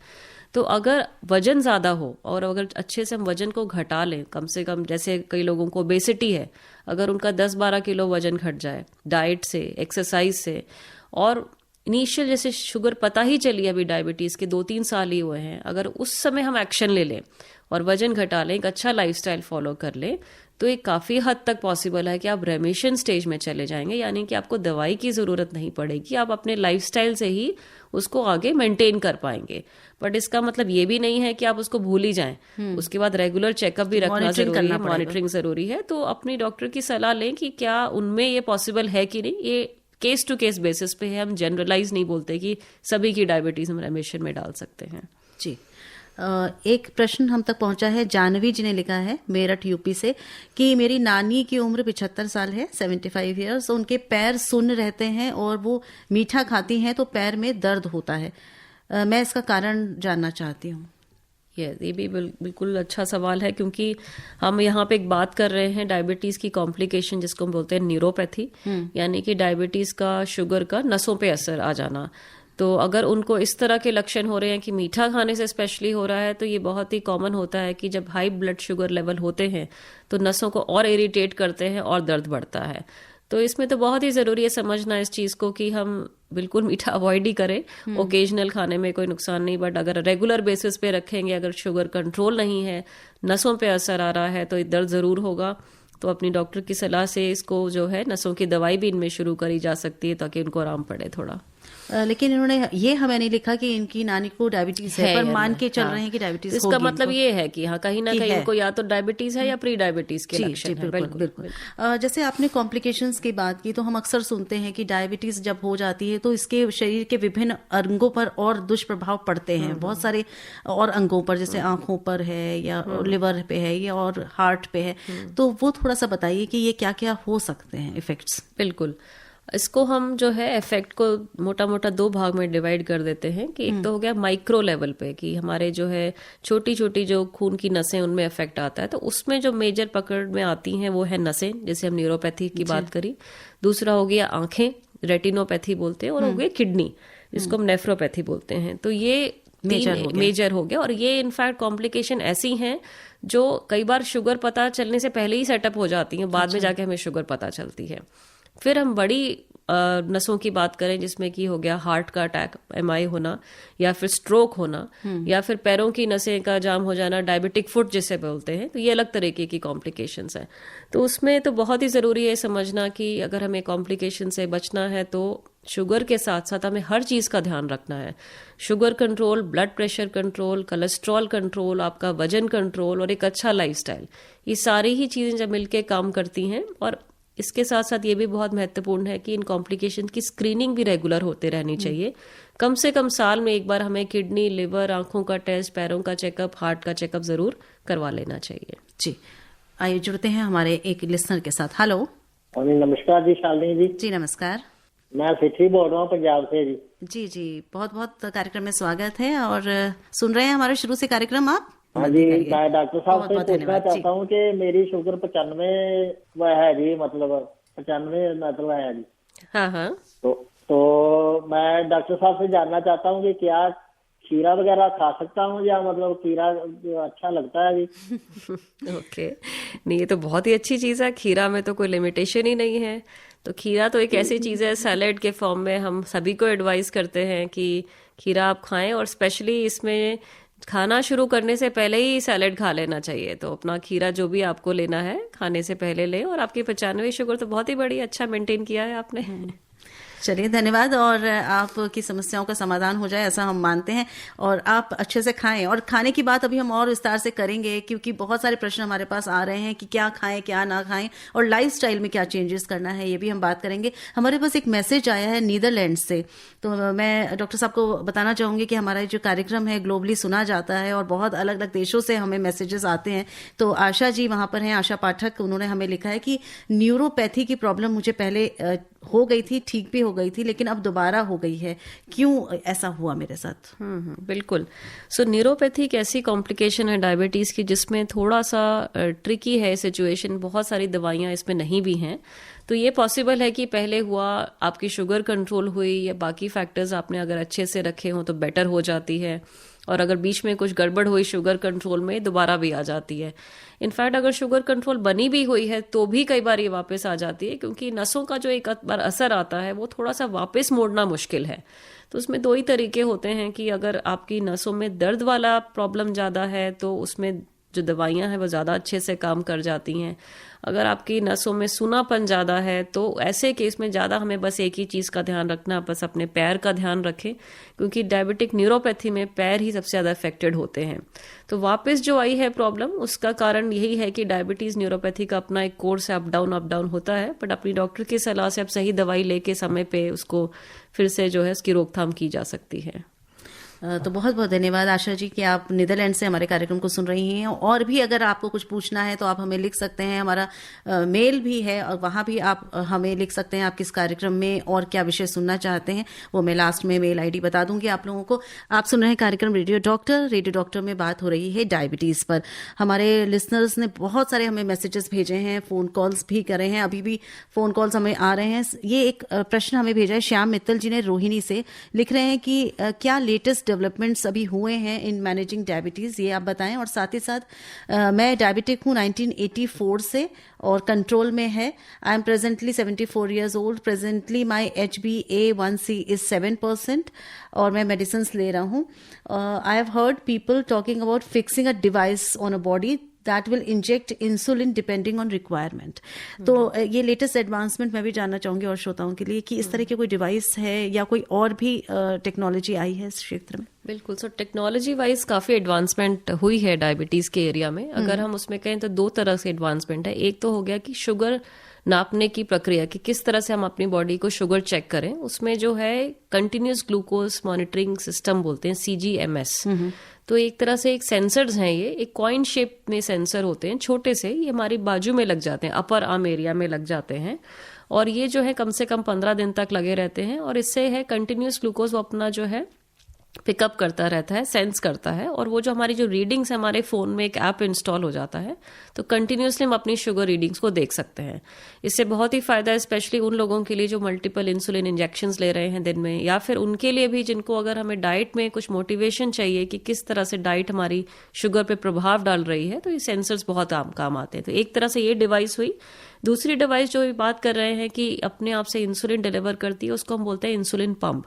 तो अगर वजन ज्यादा हो और अगर अच्छे से हम वजन को घटा लें, कम से कम, जैसे कई लोगों को ओबेसिटी है, अगर उनका 10-12 किलो वजन घट जाए डाइट से, एक्सरसाइज से, और इनिशियल जैसे शुगर पता ही चली अभी डायबिटीज के 2-3 साल ही हुए हैं, अगर उस समय हम एक्शन ले लें और वजन घटा लें, एक अच्छा लाइफस्टाइल फॉलो कर लें, तो ये काफी हद तक पॉसिबल है कि आप रेमिशन स्टेज में चले जाएंगे, यानी कि आपको दवाई की जरूरत नहीं पड़ेगी, आप अपने लाइफस्टाइल से ही उसको आगे मेंटेन कर पाएंगे। बट इसका मतलब ये भी नहीं है कि आप उसको भूल ही जाएं। उसके बाद रेगुलर चेकअप भी रखना जरूरी है, मॉनिटरिंग जरूरी है। तो अपनी डॉक्टर की सलाह लें कि क्या उनमें ये पॉसिबल है कि नहीं। ये केस टू केस बेसिस पे है, हम जनरलाइज नहीं बोलते कि सभी की डायबिटीज हम रेमिशन में डाल सकते हैं। जी, एक प्रश्न हम तक पहुंचा है, जानवी जी ने लिखा है मेरठ यूपी से, कि मेरी नानी की उम्र 75 साल है, 75 ईयर्स, उनके पैर सुन्न रहते हैं और वो मीठा खाती हैं तो पैर में दर्द होता है। मैं इसका कारण जानना चाहती हूँ। ये भी बिल्कुल अच्छा सवाल है, क्योंकि हम यहाँ पे एक बात कर रहे हैं डायबिटीज की कॉम्प्लिकेशन, जिसको हम बोलते हैं न्यूरोपैथी, यानी कि डायबिटीज का, शुगर का नसों पे असर आ जाना। तो अगर उनको इस तरह के लक्षण हो रहे हैं कि मीठा खाने से स्पेशली हो रहा है, तो ये बहुत ही कॉमन होता है कि जब हाई ब्लड शुगर लेवल होते हैं तो नसों को और इरिटेट करते हैं और दर्द बढ़ता है। तो इसमें तो बहुत ही जरूरी है समझना इस चीज को कि हम बिल्कुल मीठा अवॉइड ही करें। ओकेजनल खाने में कोई नुकसान नहीं, बट अगर रेगुलर बेसिस पे रखेंगे, अगर शुगर कंट्रोल नहीं है, नसों पे असर आ रहा है, तो दर्द जरूर होगा। तो अपनी डॉक्टर की सलाह से इसको जो है नसों की दवाई भी इनमें शुरू करी जा सकती है ताकि उनको आराम पड़े थोड़ा। लेकिन इन्होंने ये हमें नहीं लिखा कि इनकी नानी को डायबिटीज है, पर मान के चल रहे हैं कि डायबिटीज होगी। इसका मतलब ये है कि हाँ, कहीं ना कहीं इनको या तो डायबिटीज है या प्री डायबिटीज के लक्षण है। बिल्कुल। जैसे आपने कॉम्प्लिकेशंस की बात की, तो हम अक्सर सुनते हैं कि डायबिटीज जब हो जाती है तो इसके शरीर के विभिन्न अंगों पर और दुष्प्रभाव पड़ते हैं, बहुत सारे और अंगों पर, जैसे आंखों पर है या लिवर पे है या और हार्ट पे है, तो वो थोड़ा सा बताइए कि ये क्या क्या हो सकते हैं इफेक्ट्स। बिल्कुल, इसको हम जो है इफेक्ट को मोटा मोटा 2 भाग में डिवाइड कर देते हैं कि एक तो हो गया माइक्रो लेवल पे कि हमारे जो है छोटी छोटी जो खून की नसें उनमें इफेक्ट आता है, तो उसमें जो मेजर पकड़ में आती हैं वो है नसें, जैसे हम न्यूरोपैथी की बात करी। दूसरा हो गया आंखें, रेटिनोपैथी बोलते हैं, और हो गया किडनी, जिसको हम नेफ्रोपैथी बोलते हैं। तो ये मेजर हो गया और ये इनफैक्ट कॉम्प्लिकेशन ऐसी हैं जो कई बार शुगर पता चलने से पहले ही सेटअप हो जाती हैं, बाद में जाके हमें शुगर पता चलती है। फिर हम बड़ी नसों की बात करें, जिसमें कि हो गया हार्ट का अटैक, एमआई होना, या फिर स्ट्रोक होना, या फिर पैरों की नसें का जाम हो जाना, डायबिटिक फुट जिसे बोलते हैं, तो ये अलग तरीके की कॉम्प्लिकेशंस हैं। तो उसमें तो बहुत ही ज़रूरी है समझना कि अगर हमें कॉम्प्लिकेशन से बचना है तो शुगर के साथ साथ हमें हर चीज़ का ध्यान रखना है। Sugar control, blood pressure control, cholesterol control, आपका वजन कंट्रोल और एक अच्छा लाइफस्टाइल, ये सारी ही चीज़ें जब मिलके काम करती हैं। और इसके साथ साथ ये भी बहुत महत्वपूर्ण है कि इन कॉम्प्लिकेशन की स्क्रीनिंग भी रेगुलर होते रहनी चाहिए। कम से कम साल में एक बार हमें किडनी, लिवर, आंखों का टेस्ट, पैरों का चेकअप, हार्ट का चेकअप जरूर करवा लेना चाहिए। जी, आइए जुड़ते हैं हमारे एक लिसनर के साथ। हेलो। नमस्कार जी शालिनी जी। जी नमस्कार। मैं सिठी बोल रहा हूँ पंजाब से जी। जी, बहुत बहुत कार्यक्रम में स्वागत है और सुन रहे हैं हमारा शुरू से कार्यक्रम आप। हाँ जी, मैं डॉक्टर साहब से पूछना चाहता हूँ कि मेरी शुगर 95 है जी, मतलब 95 मतलब है जी। हाँ। तो मैं डॉक्टर साहब से जानना चाहता हूँ कि क्या खीरा वगैरह खा सकता हूँ, या मतलब खीरा अच्छा लगता है जी। ओके, नहीं ये तो बहुत ही अच्छी चीज़ है, खीरा में तो कोई लिमिटेशन ही नहीं है। तो खीरा तो एक ऐसी चीज़ है, सैलेड के फॉर्म में हम सभी को एडवाइस करते हैं कि खीरा आप खाएं, और स्पेशली इसमें खाना शुरू करने से पहले ही सैलेड खा लेना चाहिए। तो अपना खीरा जो भी आपको लेना है खाने से पहले लें, और आपकी 95 शुगर तो बहुत ही बड़ी अच्छा मेंटेन किया है आपने। चलिए धन्यवाद, और आपकी समस्याओं का समाधान हो जाए ऐसा हम मानते हैं, और आप अच्छे से खाएं। और खाने की बात अभी हम और विस्तार से करेंगे, क्योंकि बहुत सारे प्रश्न हमारे पास आ रहे हैं कि क्या खाएं क्या ना खाएं, और लाइफस्टाइल में क्या चेंजेस करना है, ये भी हम बात करेंगे। हमारे पास एक मैसेज आया है नीदरलैंड से, तो मैं डॉक्टर साहब को बताना चाहूँगी कि हमारा जो कार्यक्रम है ग्लोबली सुना जाता है और बहुत अलग अलग देशों से हमें मैसेजेस आते हैं। तो आशा जी वहाँ पर हैं, आशा पाठक, उन्होंने हमें लिखा है कि न्यूरोपैथी की प्रॉब्लम मुझे पहले हो गई थी, ठीक भी हो गई थी, लेकिन अब दोबारा हो गई है, क्यों ऐसा हुआ मेरे साथ? बिल्कुल। सो न्यूरोपैथी एक ऐसी कॉम्प्लिकेशन है डायबिटीज की जिसमें थोड़ा सा ट्रिकी है सिचुएशन, बहुत सारी दवाइयां इसमें नहीं भी हैं। तो ये पॉसिबल है कि पहले हुआ, आपकी शुगर कंट्रोल हुई या बाकी फैक्टर्स आपने अगर अच्छे से रखे हों तो बेटर हो जाती है, और अगर बीच में कुछ गड़बड़ हुई शुगर कंट्रोल में दोबारा भी आ जाती है। इनफैक्ट अगर शुगर कंट्रोल बनी भी हुई है तो भी कई बार ये वापस आ जाती है, क्योंकि नसों का जो एक बार असर आता है वो थोड़ा सा वापस मोड़ना मुश्किल है। तो उसमें 2 ही तरीके होते हैं कि अगर आपकी नसों में दर्द वाला प्रॉब्लम ज़्यादा है तो उसमें जो दवाइयां हैं वो ज़्यादा अच्छे से काम कर जाती हैं। अगर आपकी नसों में सूनापन ज़्यादा है तो ऐसे केस में ज़्यादा हमें बस एक ही चीज़ का ध्यान रखना, बस अपने पैर का ध्यान रखें, क्योंकि डायबिटिक न्यूरोपैथी में पैर ही सबसे ज़्यादा अफेक्टेड होते हैं। तो वापस जो आई है प्रॉब्लम, उसका कारण यही है कि डायबिटीज़ न्यूरोपैथी का अपना एक कोर्स अप डाउन होता है, बट अपनी डॉक्टर की सलाह से आप सही दवाई लेके समय पे उसको फिर से जो है उसकी रोकथाम की जा सकती है। तो बहुत बहुत धन्यवाद आशा जी कि आप नीदरलैंड से हमारे कार्यक्रम को सुन रही हैं। और भी अगर आपको कुछ पूछना है तो आप हमें लिख सकते हैं, हमारा मेल भी है और वहाँ भी आप हमें लिख सकते हैं आप किस कार्यक्रम में और क्या विषय सुनना चाहते हैं, वो मैं लास्ट में मेल आईडी बता दूंगी आप लोगों को। आप सुन रहे हैं कार्यक्रम रेडियो डॉक्टर में बात हो रही है डायबिटीज़ पर। हमारे लिसनर्स ने बहुत सारे हमें मैसेजेस भेजे हैं, फ़ोन कॉल्स भी करे हैं, अभी भी फ़ोन कॉल्स हमें आ रहे हैं। ये एक प्रश्न हमें भेजा है श्याम मित्तल जी ने रोहिणी से, लिख रहे हैं कि क्या लेटेस्ट डेवलपमेंट्स अभी हुए हैं इन मैनेजिंग डायबिटीज़, ये आप बताएं। और साथ ही साथ मैं डायबिटिक हूँ 1984 से और कंट्रोल में है। I am presently 74 years old. Presently my HbA1c is 7% और मैं मेडिसिन ले रहा हूँ। I have heard people talking about fixing a device on a body that will inject insulin depending on requirement. तो ये लेटेस्ट एडवांसमेंट मैं भी जानना चाहूंगी और श्रोताओं के लिए कि इस तरह की कोई डिवाइस है या कोई और भी टेक्नोलॉजी आई है इस क्षेत्र में। बिल्कुल, सो टेक्नोलॉजी वाइज काफ़ी एडवांसमेंट हुई है डायबिटीज़ के एरिया में। अगर हम उसमें कहें तो 2 तरह से एडवांसमेंट है। एक तो हो गया कि शुगर नापने की प्रक्रिया, कि किस तरह से हम अपनी बॉडी को शुगर चेक करें। उसमें जो है कंटिन्यूस ग्लूकोज मॉनिटरिंग सिस्टम बोलते हैं, CGMS। तो एक तरह से एक सेंसर्स हैं, ये एक कॉइन शेप में सेंसर होते हैं, छोटे से, ये हमारी बाजू में लग जाते हैं, अपर आर्म एरिया में लग जाते हैं, और ये जो है कम से कम 15 दिन तक लगे रहते हैं। और इससे है कंटिन्यूस ग्लूकोज वो अपना जो है पिकअप करता रहता है, सेंस करता है, और वो जो हमारी जो रीडिंग्स है, हमारे फोन में एक ऐप इंस्टॉल हो जाता है, तो कंटिन्यूसली हम अपनी शुगर रीडिंग्स को देख सकते हैं। इससे बहुत ही फायदा है, स्पेशली उन लोगों के लिए जो मल्टीपल इंसुलिन इंजेक्शंस ले रहे हैं दिन में, या फिर उनके लिए भी जिनको अगर हमें डाइट में कुछ मोटिवेशन चाहिए कि किस तरह से डाइट हमारी शुगर पे प्रभाव डाल रही है, तो ये सेंसर्स बहुत काम आते हैं। तो एक तरह से ये डिवाइस हुई। दूसरी डिवाइस जो बात कर रहे हैं कि अपने आप से इंसुलिन डिलीवर करती है, उसको हम बोलते हैं इंसुलिन पंप।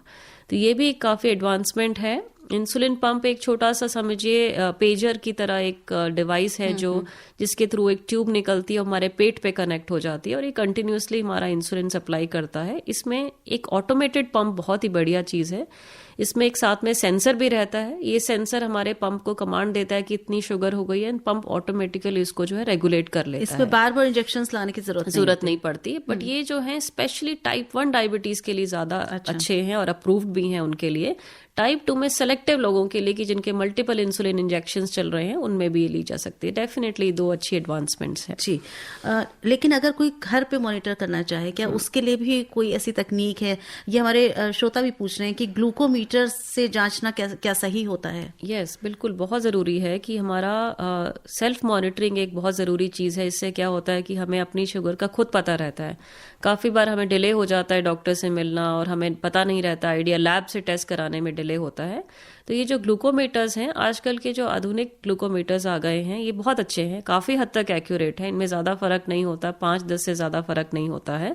तो ये भी काफ़ी एडवांसमेंट है। इंसुलिन पंप एक छोटा सा, समझिए पेजर की तरह एक डिवाइस है जो जिसके थ्रू एक ट्यूब निकलती है, हमारे पेट पे कनेक्ट हो जाती है, और ये कंटिन्यूसली हमारा इंसुलिन सप्लाई करता है। इसमें एक ऑटोमेटेड पंप बहुत ही बढ़िया चीज़ है। इसमें एक साथ में सेंसर भी रहता है। ये सेंसर हमारे पंप को कमांड देता है कि इतनी शुगर हो गई है, पंप ऑटोमेटिकली इसको जो है रेगुलेट कर लेता है। इसमें बार बार इंजेक्शंस लाने की जरूरत नहीं पड़ती। बट ये जो है स्पेशली टाइप 1 डायबिटीज के लिए ज्यादा अच्छे हैं और अप्रूव्ड भी हैं उनके लिए। टाइप 2 में सेलेक्टिव लोगों के लिए कि जिनके मल्टीपल इंसुलिन इंजेक्शंस चल रहे हैं, उनमें भी ये ली जा सकती है। डेफिनेटली 2 अच्छी एडवांसमेंट्स हैं जी। लेकिन अगर कोई घर पे मॉनिटर करना चाहे, क्या उसके लिए भी कोई ऐसी तकनीक है? ये हमारे श्रोता भी पूछ रहे हैं कि ग्लूकोमीटर से जांचना क्या सही होता है? यस, बिल्कुल, बहुत ज़रूरी है कि हमारा सेल्फ मॉनिटरिंग एक बहुत ज़रूरी चीज़ है। इससे क्या होता है कि हमें अपनी शुगर का खुद पता रहता है। काफ़ी बार हमें डिले हो जाता है डॉक्टर से मिलना, और हमें पता नहीं रहता, आइडिया लैब से टेस्ट कराने में डिले होता है। तो ये जो ग्लूकोमीटर्स हैं, आजकल के जो आधुनिक ग्लूकोमीटर्स आ गए हैं, ये बहुत अच्छे हैं, काफ़ी हद तक एक्यूरेट है। इनमें ज़्यादा फर्क नहीं होता, 5-10 से ज़्यादा फर्क नहीं होता है।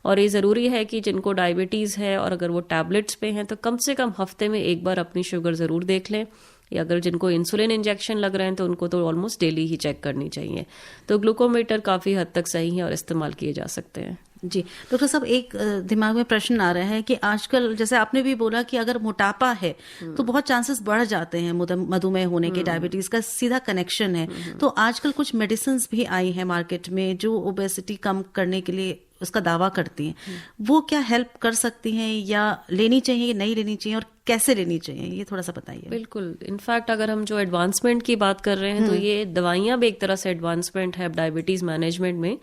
और ये ज़रूरी है कि जिनको डायबिटीज़ है और अगर वो टैबलेट्स पे हैं, तो कम से कम हफ्ते में एक बार अपनी शुगर ज़रूर देख लें। या अगर जिनको इंसुलिन इंजेक्शन लग रहे हैं, तो उनको तो ऑलमोस्ट डेली ही चेक करनी चाहिए। तो ग्लूकोमीटर काफ़ी हद तक सही है और इस्तेमाल किए जा सकते हैं। जी डॉक्टर साहब, एक दिमाग में प्रश्न आ रहा है कि आजकल जैसे आपने भी बोला कि अगर मोटापा है तो बहुत चांसेस बढ़ जाते हैं मधुमेह होने के, डायबिटीज का सीधा कनेक्शन है। तो आजकल कुछ मेडिसिन भी आई हैं मार्केट में जो ओबेसिटी कम करने के लिए उसका दावा करती हैं। वो क्या हेल्प कर सकती हैं, या लेनी चाहिए, नहीं लेनी चाहिए, और कैसे लेनी चाहिए, ये थोड़ा सा बताइए। बिल्कुल, इनफैक्ट अगर हम जो एडवांसमेंट की बात कर रहे हैं, तो ये दवाइयां भी एक तरह से एडवांसमेंट है डायबिटीज मैनेजमेंट में।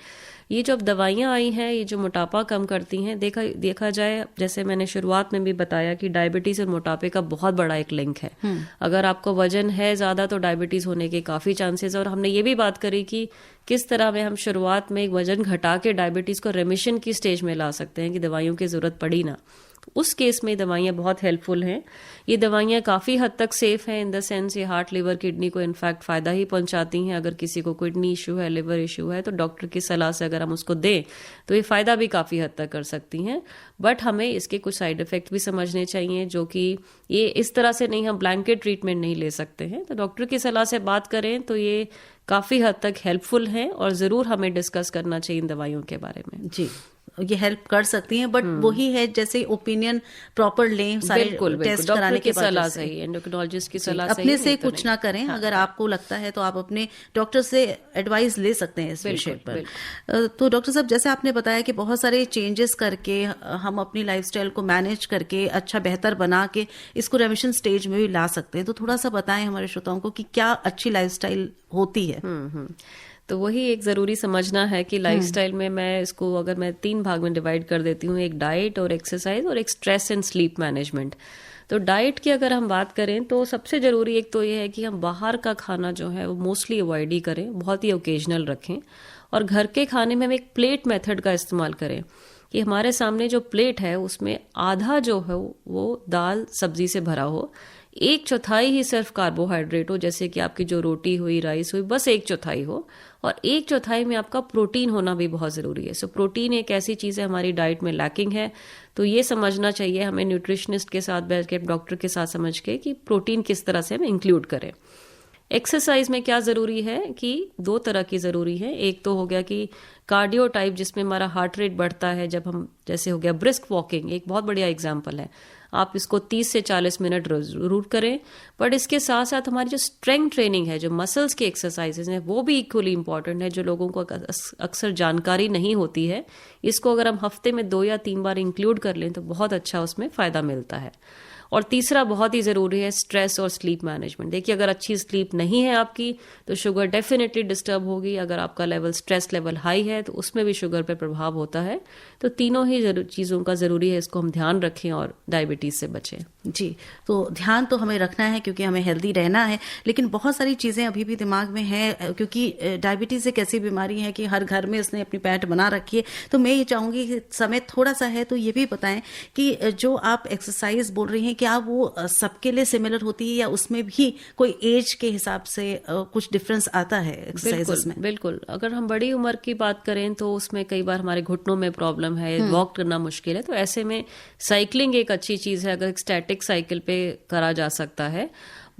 ये जो अब दवाइयां आई हैं, ये जो मोटापा कम करती हैं, देखा जाए, जैसे मैंने शुरुआत में भी बताया कि डायबिटीज और मोटापे का बहुत बड़ा एक लिंक है। अगर आपको वजन है ज्यादा, तो डायबिटीज होने के काफी चांसेस है। और हमने ये भी बात करी कि किस तरह में हम शुरुआत में एक वजन घटा के डायबिटीज को रेमिशन की स्टेज में ला सकते हैं कि दवाइयों की जरूरत पड़ी ना। उस केस में दवाइयाँ बहुत हेल्पफुल हैं। ये दवाइयाँ काफ़ी हद तक सेफ हैं, इन द सेंस ये हार्ट, लिवर, किडनी को इनफैक्ट फ़ायदा ही पहुंचाती हैं। अगर किसी को किडनी इशू है, लिवर इशू है, तो डॉक्टर की सलाह से अगर हम उसको दें, तो ये फ़ायदा भी काफ़ी हद तक कर सकती हैं। बट हमें इसके कुछ साइड इफ़ेक्ट भी समझने चाहिए, जो कि ये इस तरह से नहीं, हम ब्लैंकेट ट्रीटमेंट नहीं ले सकते हैं। तो डॉक्टर की सलाह से बात करें तो ये काफ़ी हद तक हेल्पफुल हैं, और ज़रूर हमें डिस्कस करना चाहिए इन दवाइयों के बारे में। जी, ये हेल्प कर सकती हैं, बट वही है जैसे ओपिनियन प्रॉपर लें, सारे टेस्ट कराने के बाद सलाह सही, एंडोक्रिनोलॉजिस्ट की सलाह सही, अपने से कुछ ना करें। अगर आपको लगता है तो आप अपने डॉक्टर से एडवाइस ले सकते हैं इस विषय पर। तो डॉक्टर साहब, जैसे आपने बताया कि बहुत सारे चेंजेस करके हम अपनी लाइफस्टाइल को मैनेज करके अच्छा बेहतर बना के इसको रेमिशन स्टेज में भी ला सकते हैं। तो थोड़ा सा बताएं हमारे श्रोताओं को कि क्या अच्छी लाइफस्टाइल होती है। तो वही एक ज़रूरी समझना है कि लाइफस्टाइल में मैं इसको अगर मैं 3 भाग में डिवाइड कर देती हूँ, एक डाइट और एक्सरसाइज और एक स्ट्रेस एंड स्लीप मैनेजमेंट। तो डाइट की अगर हम बात करें तो सबसे ज़रूरी एक तो ये है कि हम बाहर का खाना जो है वो मोस्टली अवॉइड ही करें, बहुत ही ओकेजनल रखें, और घर के खाने में हम एक प्लेट मेथड का इस्तेमाल करें कि हमारे सामने जो प्लेट है उसमें आधा जो है वो दाल सब्जी से भरा हो, 1/4 ही सिर्फ कार्बोहाइड्रेट हो, जैसे कि आपकी जो रोटी हुई, राइस हुई, बस 1/4 हो, और 1/4 में आपका प्रोटीन होना भी बहुत ज़रूरी है। सो प्रोटीन एक ऐसी चीज़ है हमारी डाइट में लैकिंग है, तो ये समझना चाहिए हमें न्यूट्रिशनिस्ट के साथ बैठ के, डॉक्टर के साथ समझ के कि प्रोटीन किस तरह से हम इंक्लूड करें। एक्सरसाइज में क्या ज़रूरी है कि 2 तरह की ज़रूरी है। एक तो हो गया कि कार्डियो टाइप, जिसमें हमारा हार्ट रेट बढ़ता है जब हम, जैसे हो गया ब्रिस्क वॉकिंग, एक बहुत बढ़िया एग्जाम्पल है। आप इसको 30 से 40 मिनट जरूर करें। बट इसके साथ साथ हमारी जो स्ट्रेंथ ट्रेनिंग है, जो मसल्स की एक्सरसाइजेज हैं, वो भी इक्वली इंपॉर्टेंट है, जो लोगों को अक्सर जानकारी नहीं होती है। इसको अगर हम हफ्ते में 2 या 3 बार इंक्लूड कर लें तो बहुत अच्छा उसमें फ़ायदा मिलता है। और तीसरा बहुत ही ज़रूरी है स्ट्रेस और स्लीप मैनेजमेंट। देखिए, अगर अच्छी स्लीप नहीं है आपकी तो शुगर डेफिनेटली डिस्टर्ब होगी। अगर आपका लेवल, स्ट्रेस लेवल हाई है तो उसमें भी शुगर पे प्रभाव होता है। तो तीनों ही चीज़ों का ज़रूरी है, इसको हम ध्यान रखें और डायबिटीज़ से बचें। जी, तो ध्यान तो हमें रखना है क्योंकि हमें हेल्दी रहना है, लेकिन बहुत सारी चीज़ें अभी भी दिमाग में है, क्योंकि डायबिटीज़ एक ऐसी बीमारी है कि हर घर में उसने अपनी पैठ बना रखी है। तो मैं ये चाहूँगी कि समय थोड़ा सा है तो ये भी बताएं कि जो आप एक्सरसाइज बोल रही हैं, क्या वो सबके लिए सिमिलर होती है या उसमें भी कोई एज के हिसाब से कुछ डिफरेंस आता है एक्सरसाइजेस में? बिल्कुल। अगर हम बड़ी उम्र की बात करें तो उसमें कई बार हमारे घुटनों में प्रॉब्लम है, वॉक करना मुश्किल है, तो ऐसे में साइकिलिंग एक अच्छी चीज़ है। अगर स्टैटिक साइकिल पे करा जा सकता है।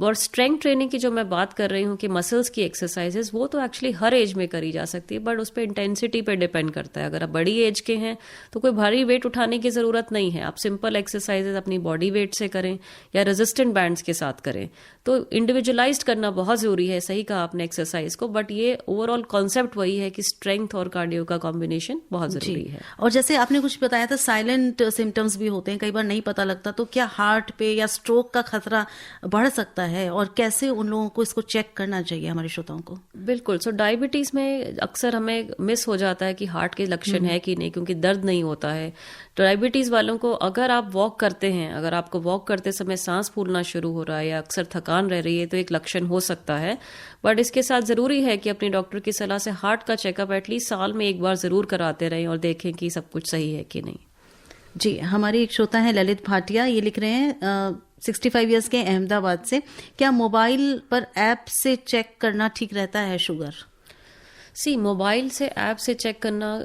और स्ट्रेंथ ट्रेनिंग की जो मैं बात कर रही हूँ कि मसल्स की एक्सरसाइजेस, वो तो एक्चुअली हर एज में करी जा सकती है, बट उस पर इंटेंसिटी पे डिपेंड करता है। अगर आप बड़ी एज के हैं तो कोई भारी वेट उठाने की ज़रूरत नहीं है, आप सिंपल एक्सरसाइजेस अपनी बॉडी वेट से करें या रेजिस्टेंट बैंड्स के साथ करें। तो इंडिविजुअलाइज्ड करना बहुत ज़रूरी है, सही कहा आपने एक्सरसाइज को, बट ये ओवरऑल कॉन्सेप्ट वही है कि स्ट्रेंथ और कार्डियो का कॉम्बिनेशन बहुत ज़रूरी है। और जैसे आपने कुछ बताया था, साइलेंट सिम्टम्स भी होते हैं, कई बार नहीं पता लगता, तो क्या हार्ट पे या स्ट्रोक का खतरा बढ़ सकता है और कैसे उन लोगों को इसको चेक करना चाहिए, हमारे श्रोताओं को? बिल्कुल। सो डायबिटीज में अक्सर हमें मिस हो जाता है कि हार्ट के लक्षण है कि नहीं, क्योंकि दर्द नहीं होता है। तो डायबिटीज वालों को, अगर आप वॉक करते हैं, अगर आपको वॉक करते समय सांस फूलना शुरू हो रहा है या अक्सर थकान रह रही है, तो एक लक्षण हो सकता है। बट इसके साथ जरूरी है कि अपने डॉक्टर की सलाह से हार्ट का चेकअप एटलीस्ट साल में 1 बार जरूर कराते रहें और देखें कि सब कुछ सही है कि नहीं। जी, हमारी एक श्रोता है ललित भाटिया, ये लिख रहे हैं 65 इयर्स के, अहमदाबाद से। क्या मोबाइल पर ऐप से चेक करना ठीक रहता है शुगर? मोबाइल से ऐप से चेक करना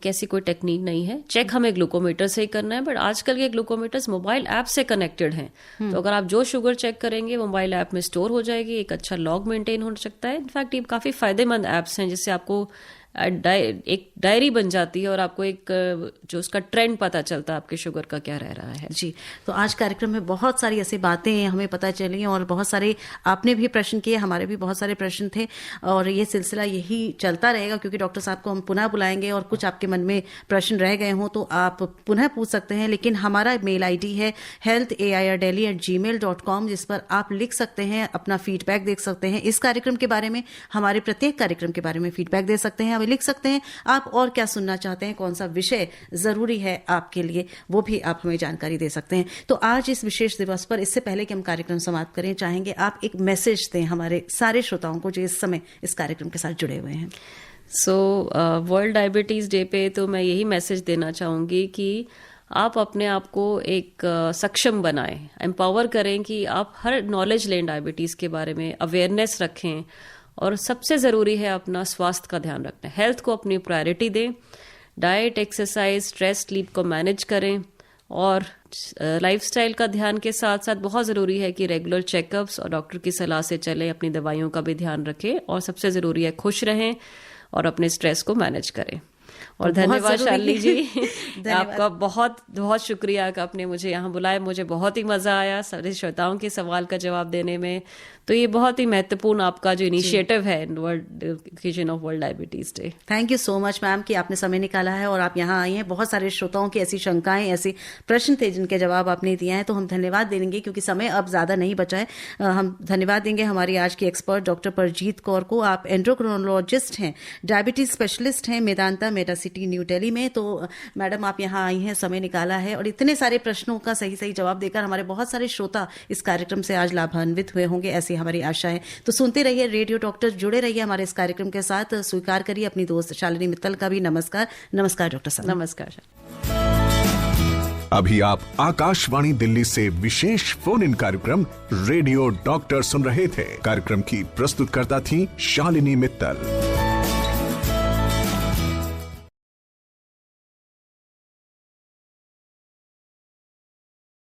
कैसी कोई टेक्निक नहीं है। चेक हमें ग्लूकोमीटर से ही करना है, बट आजकल के ग्लूकोमीटर्स मोबाइल ऐप से कनेक्टेड हैं। तो अगर आप जो शुगर चेक करेंगे मोबाइल ऐप में स्टोर हो जाएगी, एक अच्छा लॉग मेंटेन हो सकता है। इनफैक्ट ये काफ़ी फायदेमंद ऐप्स हैं, जिससे आपको एक डायरी बन जाती है और आपको एक जो उसका ट्रेंड पता चलता है आपके शुगर का क्या रह रहा है। जी, तो आज कार्यक्रम में बहुत सारी ऐसी बातें हमें पता चली और बहुत सारे आपने भी प्रश्न किए, हमारे भी बहुत सारे प्रश्न थे, और ये सिलसिला यही चलता रहेगा क्योंकि डॉक्टर साहब को हम पुनः बुलाएंगे और कुछ आपके मन में प्रश्न रह गए हों तो आप पुनः पूछ सकते हैं। लेकिन हमारा मेल ID है healthairdelhi@gmail.com, जिस पर आप लिख सकते हैं, अपना फीडबैक दे सकते हैं इस कार्यक्रम के बारे में, हमारे प्रत्येक कार्यक्रम के बारे में फीडबैक दे सकते हैं, हमें लिख सकते हैं आप और क्या सुनना चाहते हैं, कौन सा विषय जरूरी है आपके लिए, वो भी आप हमें जानकारी दे सकते हैं। तो आज इस विशेष दिवस पर, इससे पहले कि हम कार्यक्रम समाप्त करें, चाहेंगे आप एक मैसेज दें हमारे सारे श्रोताओं को जो इस समय इस कार्यक्रम के साथ जुड़े हुए हैं। वर्ल्ड डायबिटीज डे पे तो मैं यही मैसेज देना चाहूंगी कि आप अपने आप को एक सक्षम बनाएं, एम्पावर करें कि आप हर नॉलेज लें डायबिटीज के बारे में, अवेयरनेस रखें, और सबसे ज़रूरी है अपना स्वास्थ्य का ध्यान रखना। हेल्थ को अपनी प्रायोरिटी दें, डाइट, एक्सरसाइज, स्ट्रेस, स्लीप को मैनेज करें, और लाइफस्टाइल का ध्यान के साथ साथ बहुत ज़रूरी है कि रेगुलर चेकअप्स और डॉक्टर की सलाह से चलें, अपनी दवाइयों का भी ध्यान रखें, और सबसे ज़रूरी है खुश रहें और अपने स्ट्रेस को मैनेज करें। और धन्यवाद शालिनी जी, आपका बहुत बहुत शुक्रिया कि आपने मुझे यहाँ बुलाया। मुझे बहुत ही मजा आया सारे श्रोताओं के सवाल का जवाब देने में। तो ये बहुत ही महत्वपूर्ण आपका जो इनिशिएटिव है occasion of world diabetes day. Thank you so much ma'am कि आपने समय निकाला है और आप यहाँ आई हैं। बहुत सारे श्रोताओं की ऐसी शंकाएं, ऐसे प्रश्न थे जिनके जवाब आपने दिए हैं, तो हम धन्यवाद देंगे क्योंकि समय अब ज्यादा नहीं बचा है। हम धन्यवाद देंगे हमारी आज की एक्सपर्ट डॉक्टर परजीत कौर को। आप एंड्रोक्रोनोलॉजिस्ट हैं, डायबिटीज स्पेशलिस्ट हैं मेदांता मेडा सिटी न्यू दिल्ली में। तो मैडम आप यहाँ आई हैं, समय निकाला है और इतने सारे प्रश्नों का सही सही जवाब देकर हमारे बहुत सारे श्रोता इस कार्यक्रम से आज लाभान्वित हुए होंगे, ऐसी हमारी आशा है। तो सुनते रहिए रेडियो डॉक्टर, जुड़े रहिए हमारे इस कार्यक्रम के साथ। स्वीकार करिए अपनी दोस्त शालिनी मित्तल का भी नमस्कार। नमस्कार डॉक्टर साहब। नमस्कार। अभी आप आकाशवाणी दिल्ली से विशेष फोन इन कार्यक्रम रेडियो डॉक्टर सुन रहे थे। कार्यक्रम की प्रस्तुतकर्ता थी शालिनी मित्तल।